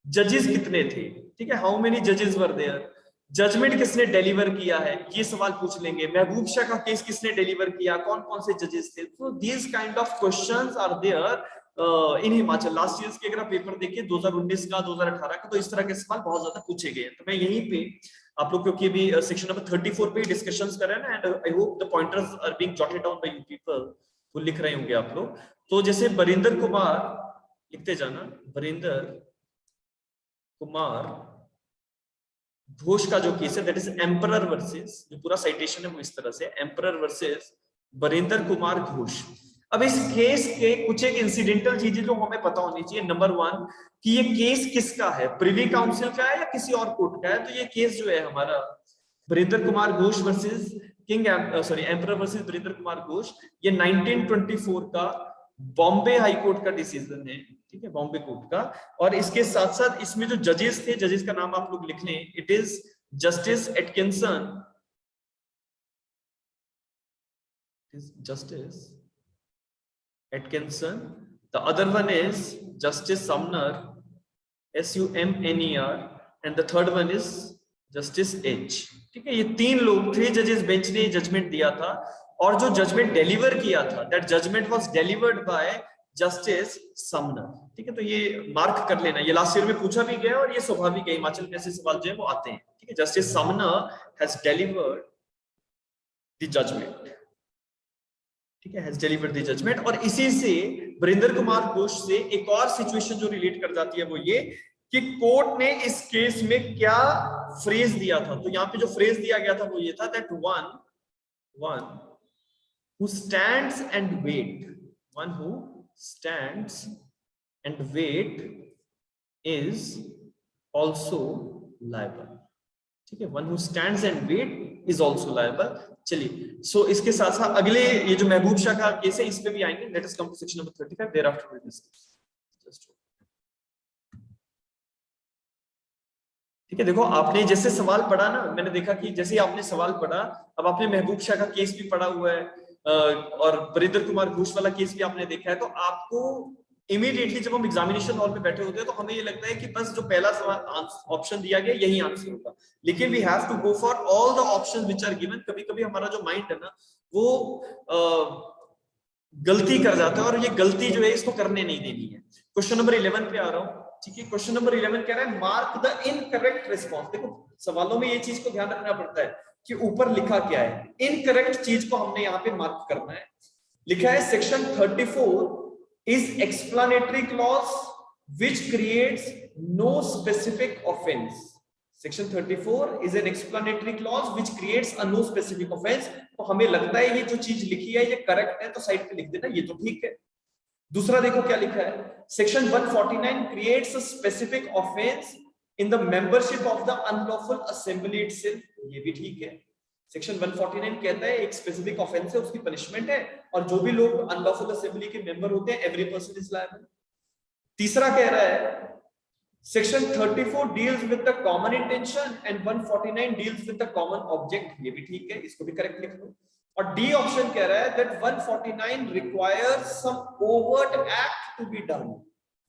जजेस कितने थे। ठीक है, हाउ मेनी जजेस वर देयर, जजमेंट किसने डिलीवर किया है, ये सवाल पूछ लेंगे। महबूब शाह का केस किसने डिलीवर किया, कौन कौन से जजेस थे। तो these kind of questions are there in Himachal. Last year के अगर आप पेपर देखिए 2019 का 2018 का, तो इस तरह के सवाल बहुत ज्यादा पूछे गए। तो मैं यहीं पे आप लोग, क्योंकि अभी सेक्शन नंबर 34 पे डिस्कशंस कर रहे हैं ना, and I hope the pointers are being jotted down by you people, वो लिख रहे होंगे आप लोग। तो जैसे बरिंदर कुमार, लिखते जाना, बरिंदर कुमार घोष का जो केस है दैट इज एम्परर वर्सेस, जो पूरा साइटेशन है वो इस तरह से, एम्परर वर्सेस बरिंदर कुमार घोष। अब इस केस के कुछ एक इंसिडेंटल चीजें जो हमें पता होनी चाहिए। नंबर वन, कि ये केस किसका है, प्रिवी काउंसिल का है या किसी और कोर्ट का है। तो ये केस जो है हमारा Barinder Kumar Ghosh versus emperor versus Barinder Kumar Ghosh, ये 1924 का बॉम्बे हाई कोर्ट का डिसीजन है। ठीक है, बॉम्बे कोर्ट का। और इसके साथ साथ इसमें जो जजेस थे, जजेस का नाम आप लोग लिख लें, it is justice Atkinson, justice Atkinson, the other one is justice Sumner, SUMNER, and the third one is justice H। ठीक है, ये तीन लोग थे, जजेस बेंच ने जजमेंट दिया था, और जो जजमेंट डिलीवर किया था that judgment was delivered by justice Sumner. ठीक है, तो ये मार्क कर लेना, ये लास्ट ईयर में पूछा भी गया और ये स्वाभाविक है, हिमाचल में ऐसे सवाल जो है वो आते हैं। ठीक है, justice Sumner has delivered the judgment. ठीक है, हैज डिलीवर्ड द जजमेंट। और इसी से बरिंदर कुमार घोष से एक और सिचुएशन जो रिलेट कर जाती है वो ये कि कोर्ट ने इस केस में क्या फ्रेज दिया था। तो यहाँ पे जो फ्रेज दिया गया था वो ये था that one who stands and wait, one who stands and wait is also liable। ठीक है, one who stands and wait is also liable। चलिए, सो इसके साथ साथ अगले ये जो महबूब शाह का केस है इस पे भी आएंगे। Let us come to section number 35 thereafter we'll discuss। ठीक है, देखो आपने जैसे सवाल पढ़ा ना, मैंने देखा कि जैसे आपने सवाल पढ़ा, अब आपने महबूब शाह का केस भी पढ़ा हुआ है और बरिंदर कुमार घोष वाला केस भी आपने देखा है, तो आपको इमीडिएटली जब हम एग्जामिनेशन हॉल में बैठे होते हैं तो हमें ये लगता है कि बस जो पहला सवाल ऑप्शन दिया गया यही आंसर होगा, लेकिन we have to go for all the options which are given. कभी कभी हमारा जो माइंड है ना वो गलती कर जाता है, और ये गलती जो है इसको करने नहीं देनी है। क्वेश्चन नंबर 11 पे आ रहा हूं। ठीक है, क्वेश्चन नंबर 11 कह रहा है मार्क द इनकरेक्ट रिस्पॉन्स। देखो सवालों में ये चीज को ध्यान रखना पड़ता है कि ऊपर लिखा क्या है, इनकरेक्ट चीज को हमने यहाँ पे मार्क करना है। लिखा है section 34 is explanatory clause which creates no specific offence. Section 34 is an explanatory clause which creates a no specific offense। तो हमें लगता है ये जो चीज लिखी है ये करेक्ट है, तो साइड पे लिख देना ये तो ठीक है। दूसरा देखो क्या लिखा है, section 149 creates a specific offense in the membership of the unlawful assembly itself। ये भी ठीक है। सेक्शन 149 कहता है एक स्पेसिफिक ऑफेंस है, उसकी पनिशमेंट है, और जो भी लोग अनलॉफुल असेंबली के मेंबर होते हैं एवरी पर्सन इज लायबल। तीसरा कह रहा है section 34 deals with the common intention and 149 deals with the common object। ये भी ठीक है, इसको भी करेक्ट लिख लो। और डी ऑप्शन कह रहा है that 149 requires some overt act to be done।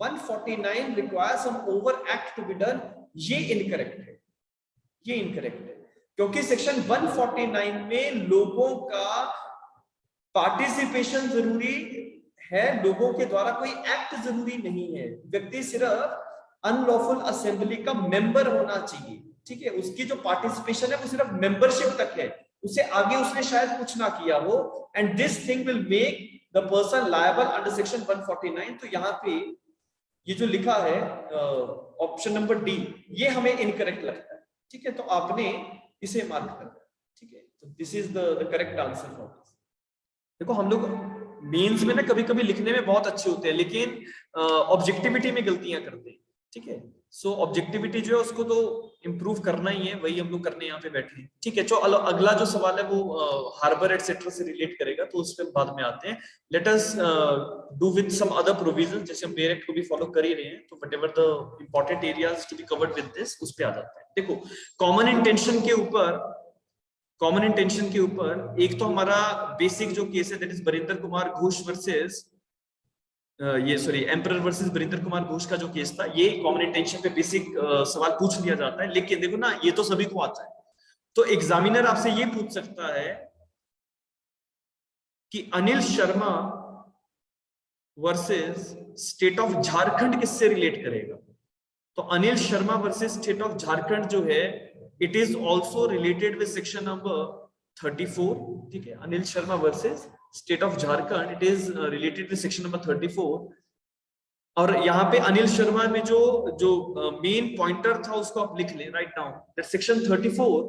149 requires some overact to be done, ये इनकरेक्ट है, ये इनकरेक्ट है, क्योंकि सेक्शन 149 में लोगों का पार्टिसिपेशन जरूरी है, लोगों के द्वारा कोई एक्ट जरूरी नहीं है, व्यक्ति सिर्फ अनलॉफुल असेंबली का मेंबर होना चाहिए, ठीक है, उसकी जो पार्टिसिपेशन है वो सिर्फ मेंबरशिप तक है, उसे आगे उसने शायद कुछ ना किया हो, and this thing will make the person liable under section 149। तो यहाँ पे ये जो लिखा है ऑप्शन नंबर डी, ये हमें इनकरेक्ट लगता है, ठीक है, तो आपने इसे मार्क करना है, ठीक है, तो this is the correct answer for this. देखो हम लोग मेंस में ना कभी कभी लिखने में बहुत अच्छे होते हैं, लेकिन ऑब्जेक्टिविटी में गलतियां करते हैं, ठीक है, सो ऑब्जेक्टिविटी जो है उसको तो इम्प्रूव करना ही है, वही हम लोग करने यहाँ पे बैठे हैं, ठीक है। चलो अगला जो सवाल है वो हार्बर एटसेट्रा से रिलेट करेगा, तो उस पर बाद में आते हैं। Let us do with some other provision, जैसे हम बेयर एक्ट को भी फॉलो कर ही रहे हैं, तो whatever the important areas to be covered with this, उस पे आ जाते हैं। देखो कॉमन इंटेंशन के ऊपर एक तो हमारा बेसिक जो केस है that is Barinder Kumar Ghosh versus emperor versus Barinder Kumar Ghosh का जो केस था, ये कॉमन इंटेंशन पे बेसिक सवाल पूछ लिया जाता है, लेकिन देखो ना ये तो सभी को आता है, तो एग्जामिनर आपसे ये पूछ सकता है कि Anil Sharma versus state of Jharkhand किससे रिलेट करेगा, तो Anil Sharma versus state of Jharkhand जो है it is also related with section number 34, ठीक है, Anil Sharma versus state of Jharkhand it is related with section number 34, और यहाँ पे अनिल शर्मा में जो मेन पॉइंटर था उसको आप लिख लें, राइट डाउन दैट सेक्शन 34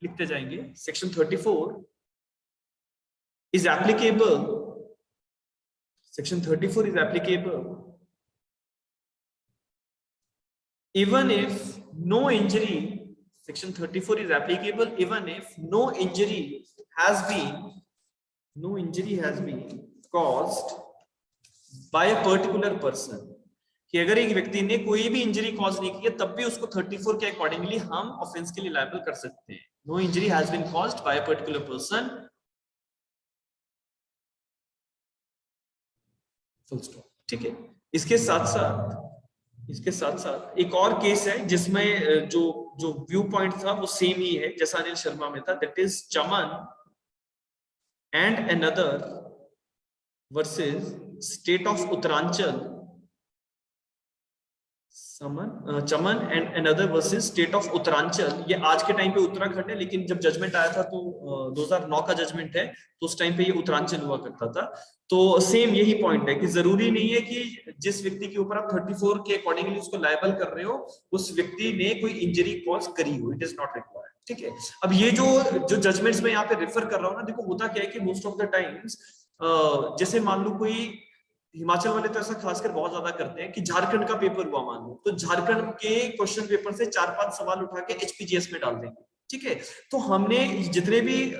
लिखते जाएंगे, section 34 is applicable, section 34 is applicable even if no injury, section 34 is applicable even if no injury has been caused by a particular person, कि अगर एक व्यक्ति ने कोई भी इंजरी कॉज नहीं की है तब भी उसको 34 के अकॉर्डिंगली हम ऑफेंस के लिए लायबल कर सकते हैं। No injury has been caused by a particular person, full stop, ठीक है। इसके साथ साथ एक और केस है जिसमें जो व्यू पॉइंट था वो सेम ही है जैसा अनिल शर्मा में था, that is Chaman and another versus state of Uttaranchal, Chaman and another versus state of Uttaranchal. ये आज के टाइम पे उत्तराखंड है, लेकिन जब जजमेंट आया था तो 2009 का जजमेंट है, तो उस टाइम पे ये उत्तरांचल हुआ करता था। तो सेम यही पॉइंट है कि जरूरी नहीं है कि जिस व्यक्ति के ऊपर आप 34 के अकॉर्डिंगली उसको लायबल कर रहे हो उस व्यक्ति ने कोई इंजरी कॉज करी हो, इट इज नॉट रिक्वायर्ड, ठीक है। अब ये जो जजमेंट्स में यहाँ पे रेफर कर रहा हूँ ना, देखो होता क्या है कि मोस्ट ऑफ द टाइम्स जैसे मान लो कोई हिमाचल वाले तो ऐसा खासकर बहुत ज्यादा करते हैं कि झारखंड का पेपर हुआ मान लो, तो झारखंड के क्वेश्चन पेपर से 4-5 सवाल उठा के एचपीजीएस में डाल देंगे, ठीक है। तो हमने जितने भी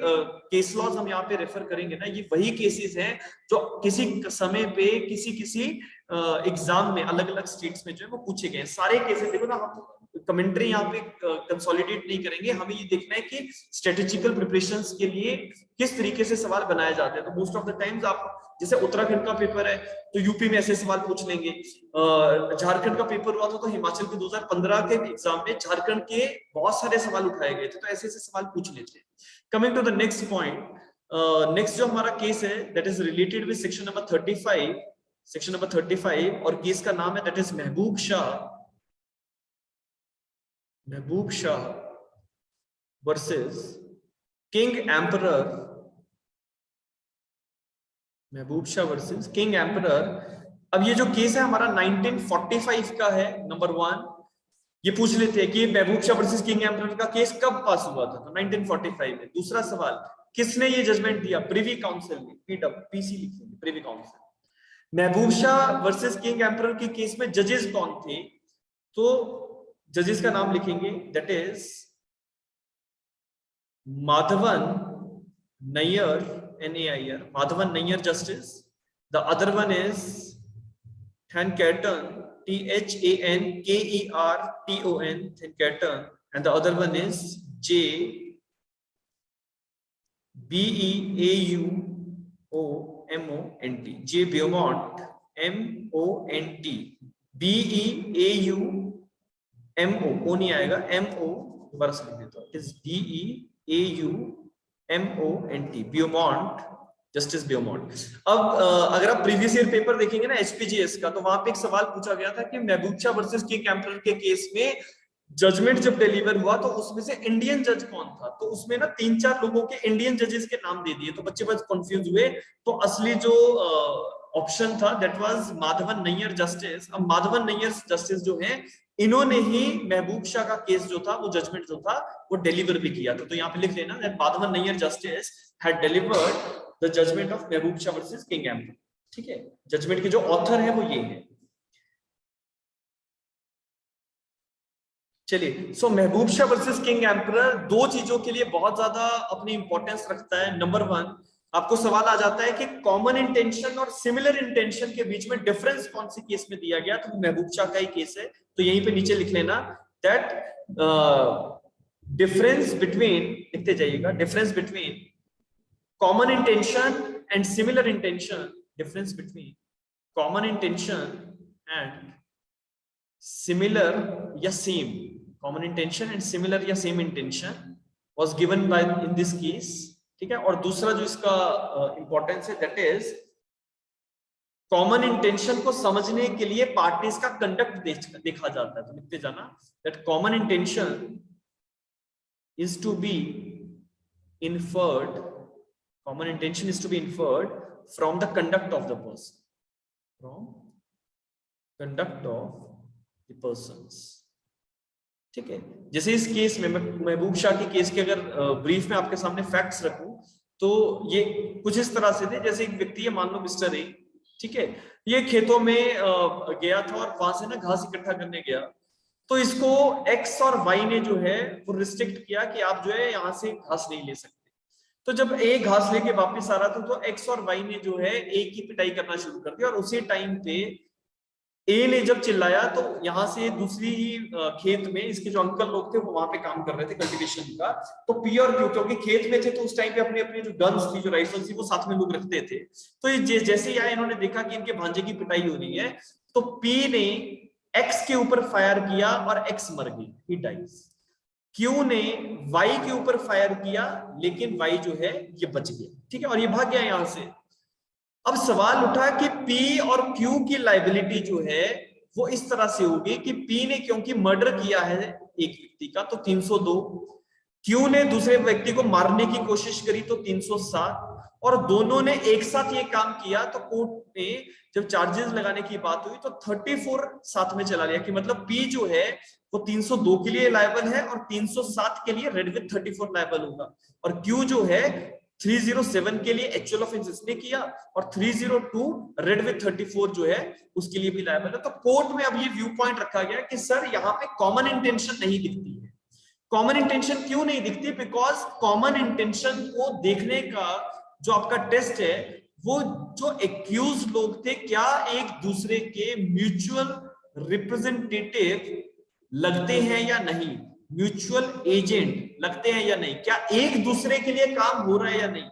केस लॉज हम यहाँ पे रेफर करेंगे ना, ये वही केसेस हैं जो किसी समय पे किसी एग्जाम में अलग अलग स्टेट्स में जो है वो पूछे गए। सारे केसेस देखो ना, हम कमेंट्री यहाँ पे कंसोलिडेट नहीं करेंगे, हमें ये देखना है कि स्ट्रेटेजिकल प्रिपरेशंस के लिए किस तरीके से सवाल बनाए जाते हैं। तो मोस्ट ऑफ द टाइम्स आप जैसे उत्तराखंड का पेपर है तो यूपी में ऐसे सवाल पूछ लेंगे, झारखंड का पेपर हुआ था तो हिमाचल के 2015 के एग्जाम में झारखंड के बहुत सारे सवाल उठाए गए थे, तो ऐसे ऐसे सवाल पूछ लेते हैं। Coming to the next point, next जो हमारा केस है that is related with section number 35, section number 35, और केस का नाम है that is Mehboob Shah versus king emperor, Mehboob Shah versus king emperor. अब ये जो केस है हमारा 1945 का है, नंबर 1। ये पूछ लेते हैं कि महबूब शाह वर्सेस किंग एम्परर का केस कब पास हुआ था, तो 1945 में। दूसरा सवाल, किसने ये जजमेंट दिया, प्रिवी काउंसिल ने, पीसी लिखेंगे, privy council. Mahboob Shah versus king emperor के केस में जजेस कौन थे, तो जजेस का नाम लिखेंगे that is Madhavan Nair, NAIR, Madhavan Nayyar justice. The other one is Thankerton, THANKERTON, Thankerton, and the other one is JBEAUOMONT, J Beaumont, MONT, BEAUMO, ओ नहीं आएगा, MO, दोबारा से लिख देता हूँ, इज BEAUMONT, ब्यूमॉन्ट, जस्टिस ब्यूमॉन्ट। अब अगर आप प्रीवियस ईयर पेपर देखेंगे ना HPGS का, तो वहां पे एक सवाल पूछा गया था कि महबूब शाह वर्सेस किंग एम्परर के केस में जजमेंट जब डिलीवर हुआ तो उसमें से इंडियन जज कौन था, तो उसमें ना 3-4 लोगों के इंडियन जजेस के नाम दे दिए, तो बच्चे बस कंफ्यूज हुए। तो असली जो ऑप्शन था that was Madhavan Nair justice. अब माधवन नैयर जस्टिस जो है, इन्होंने ही महबूब शाह का केस जो था, वो जजमेंट जो था वो डिलीवर भी किया था। तो यहाँ पे लिख लेना that Madhavan Nair justice had delivered the judgment of Mahboob Shah versus king emperor. ठीक है, जजमेंट के जो ऑथर है वो ये है। चलिए, सो महबूब शाह वर्सेस किंग एम्परर दो चीजों के लिए बहुत ज्यादा अपनी इंपॉर्टेंस रखता है। नंबर 1, आपको सवाल आ जाता है कि कॉमन इंटेंशन और सिमिलर इंटेंशन के बीच में डिफरेंस कौन सी केस में दिया गया, तो महबूब शाह का ही केस है। तो यहीं पे नीचे लिख लेना दैट डिफरेंस बिटवीन, लिखते जाइएगा, difference between common intention and similar intention, difference between common intention and similar या same, common intention and similar या same intention was given by in this case. ठीक है, और दूसरा जो इसका इंपॉर्टेंस है दैट इज कॉमन इंटेंशन को समझने के लिए पार्टीज का कंडक्ट देखा जाता है। तो लिखते जाना that common intention is to be inferred, common intention is to be inferred from the conduct of the person, from conduct of the persons। ठीक है, जैसे इस केस में महबूब शाह के केस के अगर ब्रीफ में आपके सामने फैक्ट्स रखूं, तो ये कुछ इस तरह से थे। जैसे एक व्यक्ति है, मान लो मिस्टर ए, ठीक है, ये खेतों में गया था और वहां से ना घास इकट्ठा करने गया, तो इसको एक्स और वाई ने जो है वो रिस्ट्रिक्ट किया कि आप जो है यहाँ से घास नहीं ले सकते। तो जब ए घास लेके वापस आ रहा था, तो एक्स और वाई ने जो है ए की पिटाई करना शुरू कर दिया, और उसी टाइम पे ए ने जब चिल्लाया, तो यहाँ से दूसरी ही खेत में इसके जो अंकल लोग थे वो वहां पे काम कर रहे थे कल्टीवेशन का, तो पी और क्यू क्योंकि खेत में थे, तो उस टाइम पे अपने अपने जो गन्स थी, जो राइफल्स थी, वो साथ में लोग रखते थे। तो ये जैसे ही आए, इन्होंने देखा कि इनके भांजे की पिटाई हो रही है, तो पी ने एक्स के ऊपर फायर किया और एक्स मर गई, ही डाइज। क्यू ने वाई के ऊपर फायर किया, लेकिन वाई जो है ये बच गया, ठीक है, और ये भाग गया यहां से। अब सवाल उठा कि पी और क्यू की लाइबिलिटी जो है वो इस तरह से होगी कि पी ने क्योंकि मर्डर किया है एक व्यक्ति का, तो 302, क्यू ने दूसरे व्यक्ति को मारने की कोशिश करी तो 307, और दोनों ने एक साथ ये काम किया, तो कोर्ट ने जब चार्जेस लगाने की बात हुई तो 34 साथ में चला लिया, कि मतलब पी जो है वो 302 के लिए लायबल है और 307 के लिए रेड विथ 34 लायबल होगा, और क्यू जो है 307 के लिए एक्चुअल ऑफेंस इसने किया, और 302 रेड विथ 34 जो है उसके लिए भी लायबल है। तो कोर्ट में अब ये व्यू पॉइंट रखा गया कि सर यहाँ पे कॉमन इंटेंशन नहीं दिखती है। कॉमन इंटेंशन क्यों नहीं दिखती? बिकॉज कॉमन इंटेंशन को देखने का जो आपका टेस्ट है, वो जो एक्यूज लोग थे, क्या एक दूसरे के म्यूचुअल रिप्रेजेंटेटिव लगते हैं या नहीं, म्यूचुअल एजेंट लगते हैं या नहीं, क्या एक दूसरे के लिए काम हो रहा है या नहीं।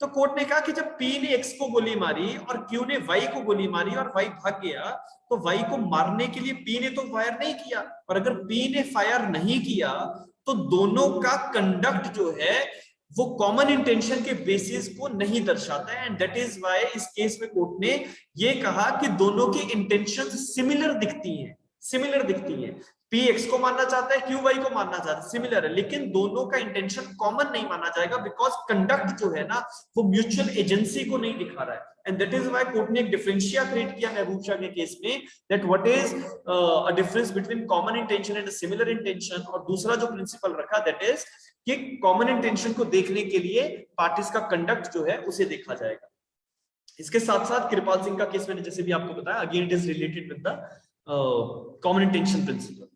तो कोर्ट ने कहा कि जब पी ने एक्स को गोली मारी और क्यू ने वाई को गोली मारी और वाई भाग गया, तो वाई को मारने के लिए पी ने तो फायर नहीं किया, और अगर पी ने फायर नहीं किया तो दोनों का कंडक्ट जो है वो कॉमन इंटेंशन के बेसिस को नहीं दर्शाता है। एंड दैट इज व्हाई इस केस में कोर्ट ने ये कहा कि दोनों की इंटेंशन सिमिलर दिखती हैं, सिमिलर दिखती है। पी एक्स को मानना चाहता है, क्यू वाई को मानना चाहता है, सिमिलर है, लेकिन दोनों का इंटेंशन कॉमन नहीं माना जाएगा, बिकॉज कंडक्ट जो है ना वो म्यूचुअल एजेंसी को नहीं दिखा रहा है। And that is why court ने एक डिफरेंशिया क्रिएट किया महबूब शाह के केस में, that what is a difference between common intention and similar intention, और दूसरा जो प्रिंसिपल रखा दैट इज कि कॉमन इंटेंशन को देखने के लिए पार्टीज का कंडक्ट जो है उसे देखा जाएगा। इसके साथ साथ कृपाल सिंह का केस मैंने जैसे भी आपको बताया, again it is related with the common intention principle.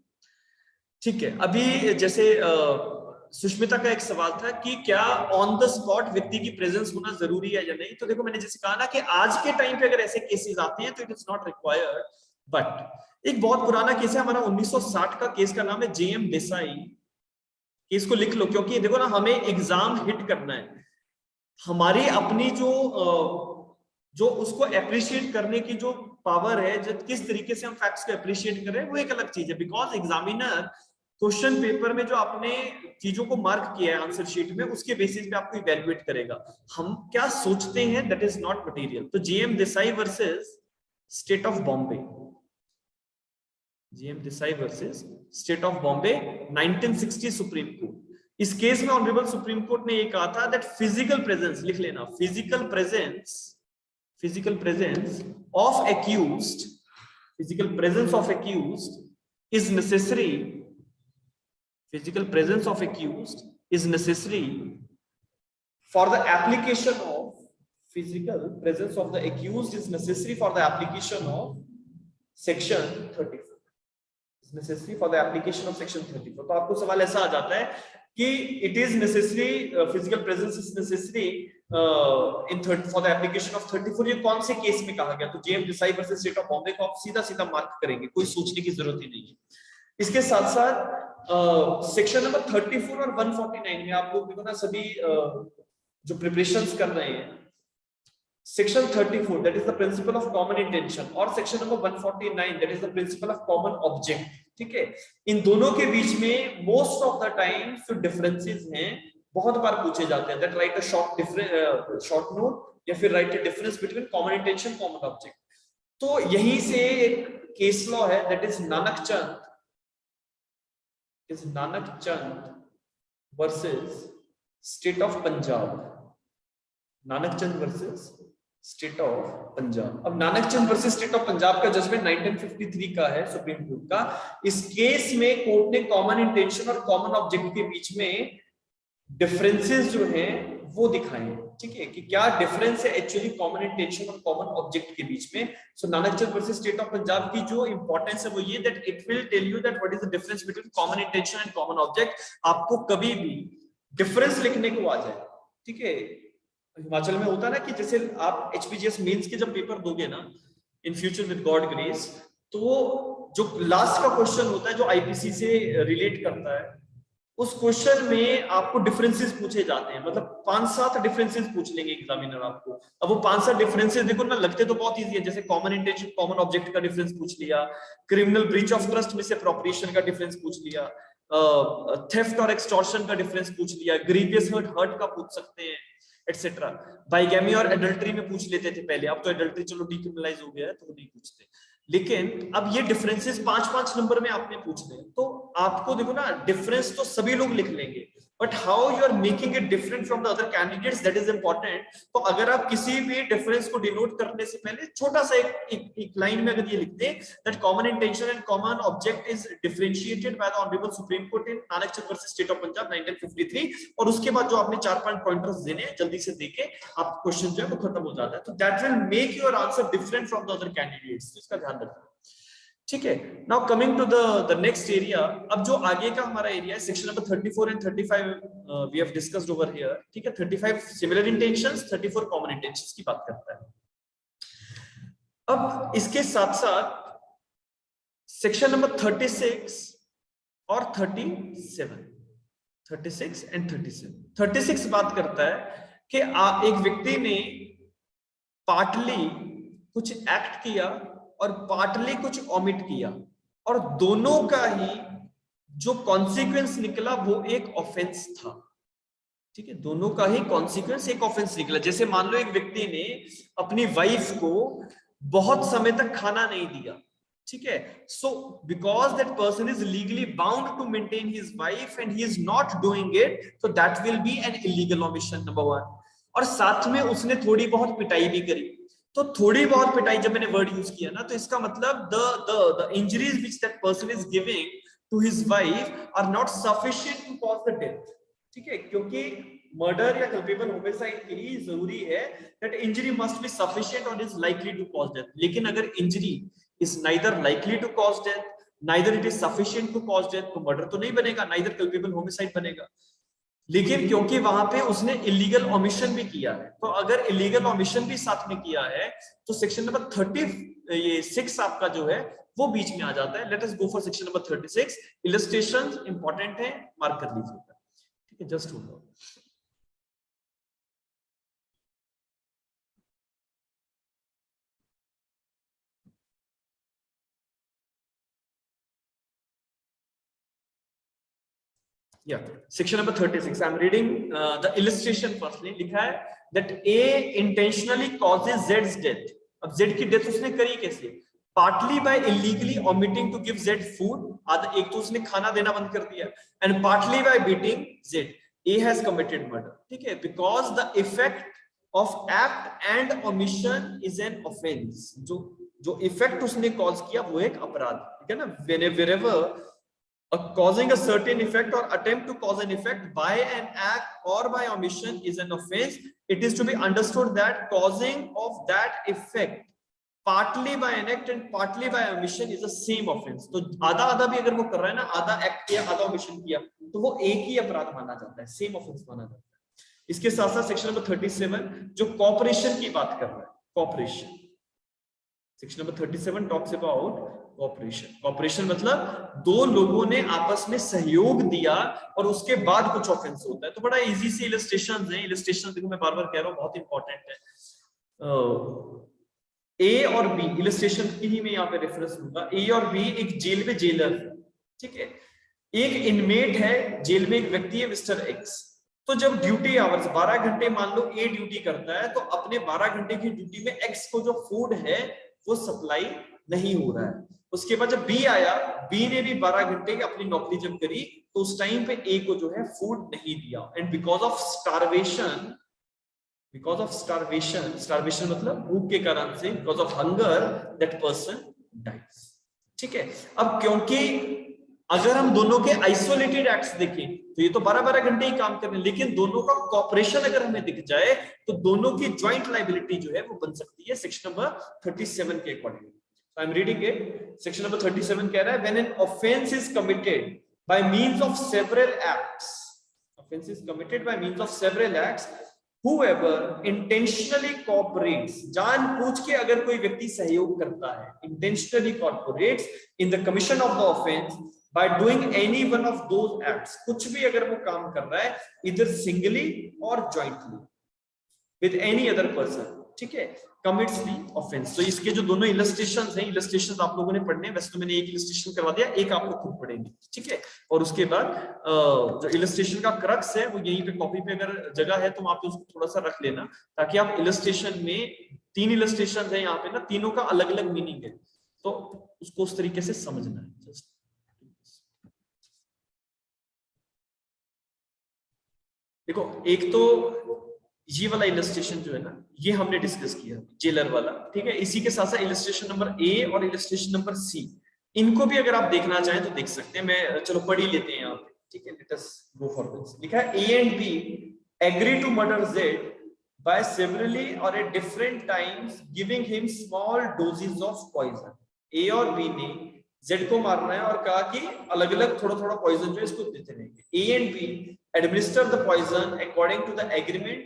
ठीक है, अभी जैसे सुष्मिता का एक सवाल था कि क्या ऑन द स्पॉट व्यक्ति की प्रेजेंस होना जरूरी है या नहीं। तो देखो, मैंने जैसे कहा ना कि आज के टाइम पे अगर ऐसे केसेस आते हैं तो it is not required, but एक बहुत पुराना केस है हमारा 1960 का केस का नाम है जेएम देसाई। केस को लिख लो, क्योंकि देखो ना, हमें एग्जाम हिट करना है। हमारी अपनी जो जो उसको अप्रिशिएट करने की जो पावर है, जो किस तरीके से हम फैक्ट्स को अप्रिशिएट कर रहे हैं, वो एक अलग चीज है। बिकॉज एग्जामिनर क्वेश्चन पेपर में जो आपने चीजों को मार्क किया है आंसर शीट में, उसके बेसिस पे आपको इवैल्यूएट करेगा। हम क्या सोचते हैं दैट इज नॉट मटेरियल। तो GM Desai versus state of Bombay, GM Desai versus state of Bombay 1960 supreme court. इस केस में ऑनरेबल सुप्रीम कोर्ट ने ये कहा था दैट फिजिकल प्रेजेंस, लिख लेना, physical presence of accused, physical presence of accused is necessary, physical presence of accused is necessary for the application of, physical presence of the accused is necessary for the application of section 34, is necessary for the application of section 34। तो आपको सवाल ऐसा आ जाता है कि it is necessary, physical presence is necessary in for the application of 34। ये कौन से केस में कहा गया? तो JM Desai versus state of Bombay को आप सीधा सीधा मार्क करेंगे, कोई सोचने की जरूरत ही नहीं है। इसके साथ साथ सेक्शन नंबर 34 और 149 में आप लोग देखो ना, सभी जो प्रिपरेशंस कर रहे हैं, section 34 that is the principle of common intention, और section number 149 that is the principle of common object. ठीक है, इन दोनों के बीच में मोस्ट ऑफ द टाइम जो डिफरेंसेस हैं बहुत बार पूछे जाते हैं, that write a short note या फिर write a difference between common intention common object. तो यहीं से एक केस लॉ है that is Nanak Chand versus state of Punjab, Nanak Chand versus state of Punjab. अब Nanak Chand versus state of Punjab का जजमेंट 1953 का है सुप्रीम कोर्ट का। इस केस में कोर्ट ने कॉमन इंटेंशन और कॉमन ऑब्जेक्ट के बीच में डिफरेंसेस जो हैं वो दिखाए। ठीक है, कि क्या डिफरेंस है एक्चुअली कॉमन इंटेंशन और कॉमन ऑब्जेक्ट के बीच में। So Nanak Chand versus state of Punjab की जो इंपॉर्टेंस है वो ये that it will tell you that what is the difference between common intention and common object. आपको कभी भी डिफरेंस लिखने को आ जाए, ठीक है, हिमाचल में होता है ना कि जैसे आप एचपीजीएस मेंस के जब पेपर दोगे ना in future with God grace, तो जो लास्ट का क्वेश्चन होता है जो आईपीसी से रिलेट करता है, उस क्वेश्चन में आपको डिफरेंसेस पूछे जाते हैं, मतलब 5-7 डिफरेंसेस पूछ लेंगे एग्जामिनर आपको। अब वो 5-7 डिफरेंसेस देखो ना, लगते तो बहुत इजी है, जैसे कॉमन इंटेंशन कॉमन ऑब्जेक्ट का डिफरेंस पूछ लिया, क्रिमिनल ब्रीच ऑफ ट्रस्ट में से अप्रोप्रिएशन का डिफरेंस पूछ लिया, थेफ्ट और एक्सटॉर्शन का डिफरेंस पूछ लिया, ग्रीवियस हर्ट का पूछ सकते हैं, एटसेट्रा। बाइगैमी और एडल्ट्री में पूछ लेते थे पहले, अब तो एडल्ट्री चलो डिक्रिमिनलाइज हो गया है तो नहीं पूछते, लेकिन अब ये डिफरेंसेस 5-5 नंबर में आपने पूछने हैं। तो आपको देखो ना, डिफरेंस तो सभी लोग लिख लेंगे, but how you are making it different from the other candidates that is important. तो अगर आप किसी भी डिफरेंस को डिनोट करने से पहले छोटा सा एक लाइन में अगर ये लिख दें that common intention and common object is differentiated by the honourable supreme court in Nanak Chand versus state of Punjab 1953, और उसके बाद जो आपने 4-5 पॉइंटर्स देने हैं जल्दी से देके आप क्वेश्चन जो है वो खत्म हो जाता है। तो that will make your answer different from the other candidates, इसका ध्यान रखना। ठीक है, now coming to the next area. अब जो आगे का हमारा एरिया है section number 34 and 35 we have discussed over here. ठीक है, 35 सिमिलर इंटेंशंस, 34 कॉमन इंटेंशंस की बात करता है। अब इसके साथ साथ सेक्शन नंबर 36 और 36 एंड 36 बात करता है कि एक व्यक्ति ने पार्टली कुछ एक्ट किया और पार्टली कुछ ओमिट किया, और दोनों का ही जो कॉन्सिक्वेंस निकला वो एक ऑफेंस था। ठीक है, दोनों का ही कॉन्सिक्वेंस एक ऑफेंस निकला। जैसे मान लो एक व्यक्ति ने अपनी वाइफ को बहुत समय तक खाना नहीं दिया, ठीक है, so because that person is legally bound to maintain his wife and he is not doing it, so that will be an illegal omission, number 1। और साथ में उसने थोड़ी बहुत पिटाई भी करी। तो थोड़ी बहुत पिटाई जब मैंने वर्ड यूज किया ना, तो इसका मतलब the injuries which that person is giving to his wife are not sufficient to cause the death. ठीक है, क्योंकि मर्डर या कल्पेबल होमिसाइड के लिए जरूरी है that injury must be sufficient और is likely to cause death. लेकिन अगर injury is neither likely to cause death, neither it is sufficient to cause death, तो मर्डर तो नहीं बनेगा, नाइदर कल्पेबल होमिसाइड बनेगा। लेकिन क्योंकि वहां पे उसने इलीगल ओमिशन भी किया है, तो अगर इलीगल ओमिशन भी साथ में किया है तो सेक्शन नंबर 36 आपका जो है वो बीच में आ जाता है। Let us go for section number 36। Illustrations important है, मार्क कर लीजिएगा। ठीक है, just hold on. Yeah, section number 36. I'm reading the illustration firstly. लिखा है that A intentionally causes Z's death. अब Z की डेथ उसने करी कैसे? Partly by illegally omitting to give Z food. एक तो उसने खाना देना बंद कर दिया, and partly by beating Z. A has committed murder. ठीक है? Because the effect of act and omission is an offense. जो effect उसने cause किया वो एक अपराध, ठीक है ना? Wherever causing a certain effect or attempt to cause an effect by an act or by omission is an offense, it is to be understood that causing of that effect partly by an act and partly by omission is the same offense. तो आधा आधा भी अगर वो कर रहा है ना, आधा एक्ट किया आधा omission किया, तो वो एक ही अपराध माना जाता है, सेम ऑफेंस माना जाता है। इसके साथ साथ सेक्शन नंबर 37 जो कॉपरेशन की बात कर रहा है, cooperation, section number 37 talks about cooperation. Cooperation मतलब दो लोगों ने आपस में सहयोग दिया और उसके बाद कुछ ऑफेंस होता है। तो बड़ा इजी सी इलस्ट्रेशंस हैं, इलस्ट्रेशन देखो मैं बार बार कह रहा हूं बहुत इंपॉर्टेंट है। ए और बी, इलस्ट्रेशन की ही मैं यहाँ पे रेफरेंस दूंगा। ए और बी एक जेल में जेलर, ठीक है, एक इनमेट है जेल में, एक व्यक्ति है मिस्टर एक्स। तो जब ड्यूटी आवर्स 12 घंटे मान लो ए ड्यूटी करता है, तो अपने 12 घंटे की ड्यूटी में एक्स को जो फूड है वो सप्लाई नहीं हो रहा है। उसके बाद जब बी आया, बी ने भी 12 घंटे की अपनी नौकरी जब करी, तो उस टाइम पे ए को जो है फूड नहीं दिया, and because of starvation, starvation मतलब भूख के कारण से, because of hunger that person dies. ठीक है, अब क्योंकि अगर हम दोनों के आइसोलेटेड एक्ट्स देखें तो ये तो 12-12 घंटे ही काम कर रहे हैं, लेकिन दोनों का कॉपरेशन अगर हमें दिख जाए तो दोनों की ज्वाइंट लायबिलिटी जो है वो बन सकती है सेक्शन नंबर 37 के according. I am reading it. Section number 37 कह रहा है when an offence is committed by means of several acts, offence is committed by means of several acts, whoever intentionally cooperates, जानबूझ के अगर कोई व्यक्ति सहयोग करता है, intentionally cooperates in the commission of the offense by doing any one of those acts, कुछ भी अगर वो काम कर रहा है either singly or jointly with any other person, ठीक है, commits the offense। तो इसके जो दोनों इलस्ट्रेशंस हैं, इलस्ट्रेशंस आप लोगों ने पढ़ने हैं, वैसे तो मैंने एक इलस्ट्रेशन करवा दिया, एक आप लोग खुद पढ़ेंगे, ठीक है। और उसके बाद जो इलस्ट्रेशन का क्रक्स है वो यहीं पे कॉपी पे अगर जगह है तो वहां पे उसको थोड़ा सा रख लेना, ताकि आप इलस्ट्रेशन में 3 इलस्ट्रेशन है यहाँ पे ना, तीनों का अलग अलग मीनिंग है, तो उसको उस तरीके से समझना है। देखो, एक तो ये वाला इलस्ट्रेशन जो है ना, ये हमने डिस्कस किया जेलर वाला, ठीक है। इसी के साथ साथ इलस्ट्रेशन नंबर ए और इलस्ट्रेशन नंबर सी, इनको भी अगर आप देखना चाहें तो देख सकते हैं। मैं चलो पढ़ ही लेते हैं यहाँ पे, ठीक है। Let us go for this. लिखा है A and B agree to murder Z by severally और at different times giving him small doses of poison. A और बी ने जेड को मारना है और कहा कि अलग अलग थोड़ा थोड़ा पॉइजन जो है इसको देते रहेंगे। A and B administer the poison according to the agreement.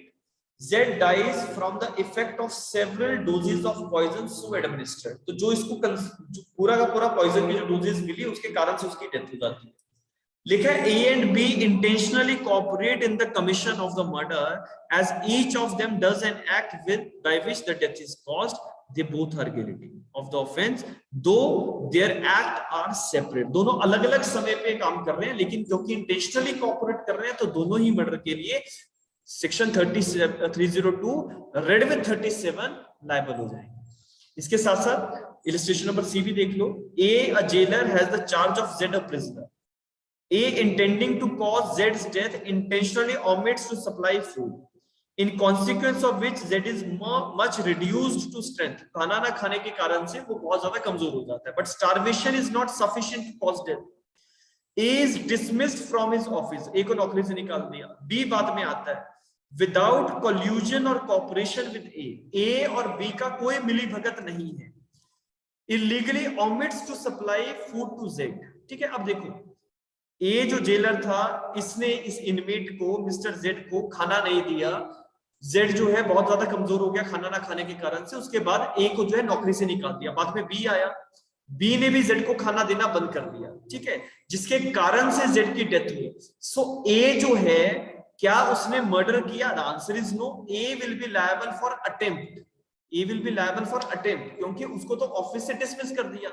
Z dies from the effect of several doses of poison so administered. तो जो इसको पूरा का पूरा पॉइजन की जो डोजेस मिली उसके कारण से उसकी डेथ हो जाती है। लिखा है A and B intentionally cooperate in the commission of the murder as each of them does an act with by which the death is caused. They both are guilty of the offense, though their act are separate. दोनों अलग अलग समय पे काम कर रहे हैं, लेकिन क्योंकि इंटेंशनली कोऑपरेट कर रहे हैं तो दोनों ही मर्डर के लिए सेक्शन 302 रेड विद 37 लायबल हो जाएंगे। इसके साथ साथ इलस्ट्रेशन नंबर सी भी देख लो। A jailer has the charge of Z a prisoner. A intending to cause Z's death intentionally omits to supply food, in consequence of which Z is much reduced to strength. खाना ना खाने के कारण से वो बहुत ज्यादा कमजोर हो जाता है, but starvation is not sufficient to cause death. A is dismissed from his office. A को नौकरी से निकाल दिया। B बाद में आता है without collusion or cooperation with A. A और B का कोई मिली भगत नहीं है। Illegally omits to supply food to Z. ठीक है, अब देखो, A जो जेलर था इसने इस इनमेट को मिस्टर Z को खाना नहीं दिया। Z जो है बहुत ज्यादा कमजोर हो गया खाना ना खाने के कारण से, उसके बाद A को जो है नौकरी से निकाल दिया। बाद में B आया, B ने भी Z को खाना देना बंद कर दिया, ठीक है, जिसके कारण से Z की डेथ हुई। सो A जो है, क्या उसने मर्डर किया? The answer is no. A will be liable for attempt. A will be liable for attempt, क्योंकि उसको तो ऑफिस से डिसमिस कर दिया।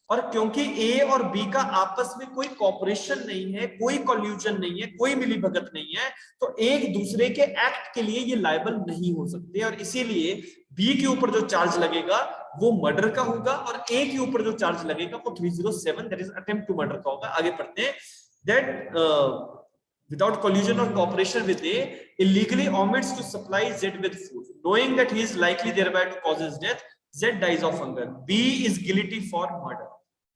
और क्योंकि ए और बी का आपस में कोई कॉपरेशन नहीं है, कोई कॉल्यूजन नहीं है, कोई मिलीभगत नहीं है, तो एक दूसरे के एक्ट के लिए ये लायबल नहीं हो सकते, और इसीलिए बी के ऊपर जो चार्ज लगेगा वो मर्डर का होगा, और ए के ऊपर जो चार्ज लगेगा वो 307 that is attempt to murder का होगा। आगे पढ़ते हैं। That without collusion or cooperation with A, illegally omits to supply Z with food, knowing that he is likely thereby to cause his death, Z dies of hunger. B is guilty for murder.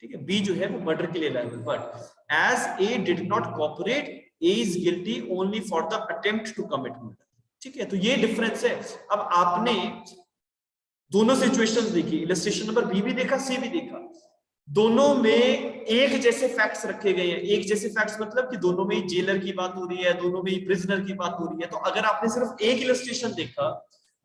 ठीक है, B जो है वो murder के लिए liable, but as A did not cooperate, A is guilty only for the attempt to commit murder. ठीक है, तो ये डिफरेंस है। अब आपने दोनों सिचुएशंस देखी, इलस्ट्रेशन नंबर बी भी देखा, सी भी देखा, दोनों में एक जैसे फैक्ट्स रखे गए हैं। एक जैसे फैक्ट्स मतलब कि दोनों में ही जेलर की बात हो रही है, दोनों में ही प्रिजनर की बात हो रही है। तो अगर आपने सिर्फ एक इलस्ट्रेशन देखा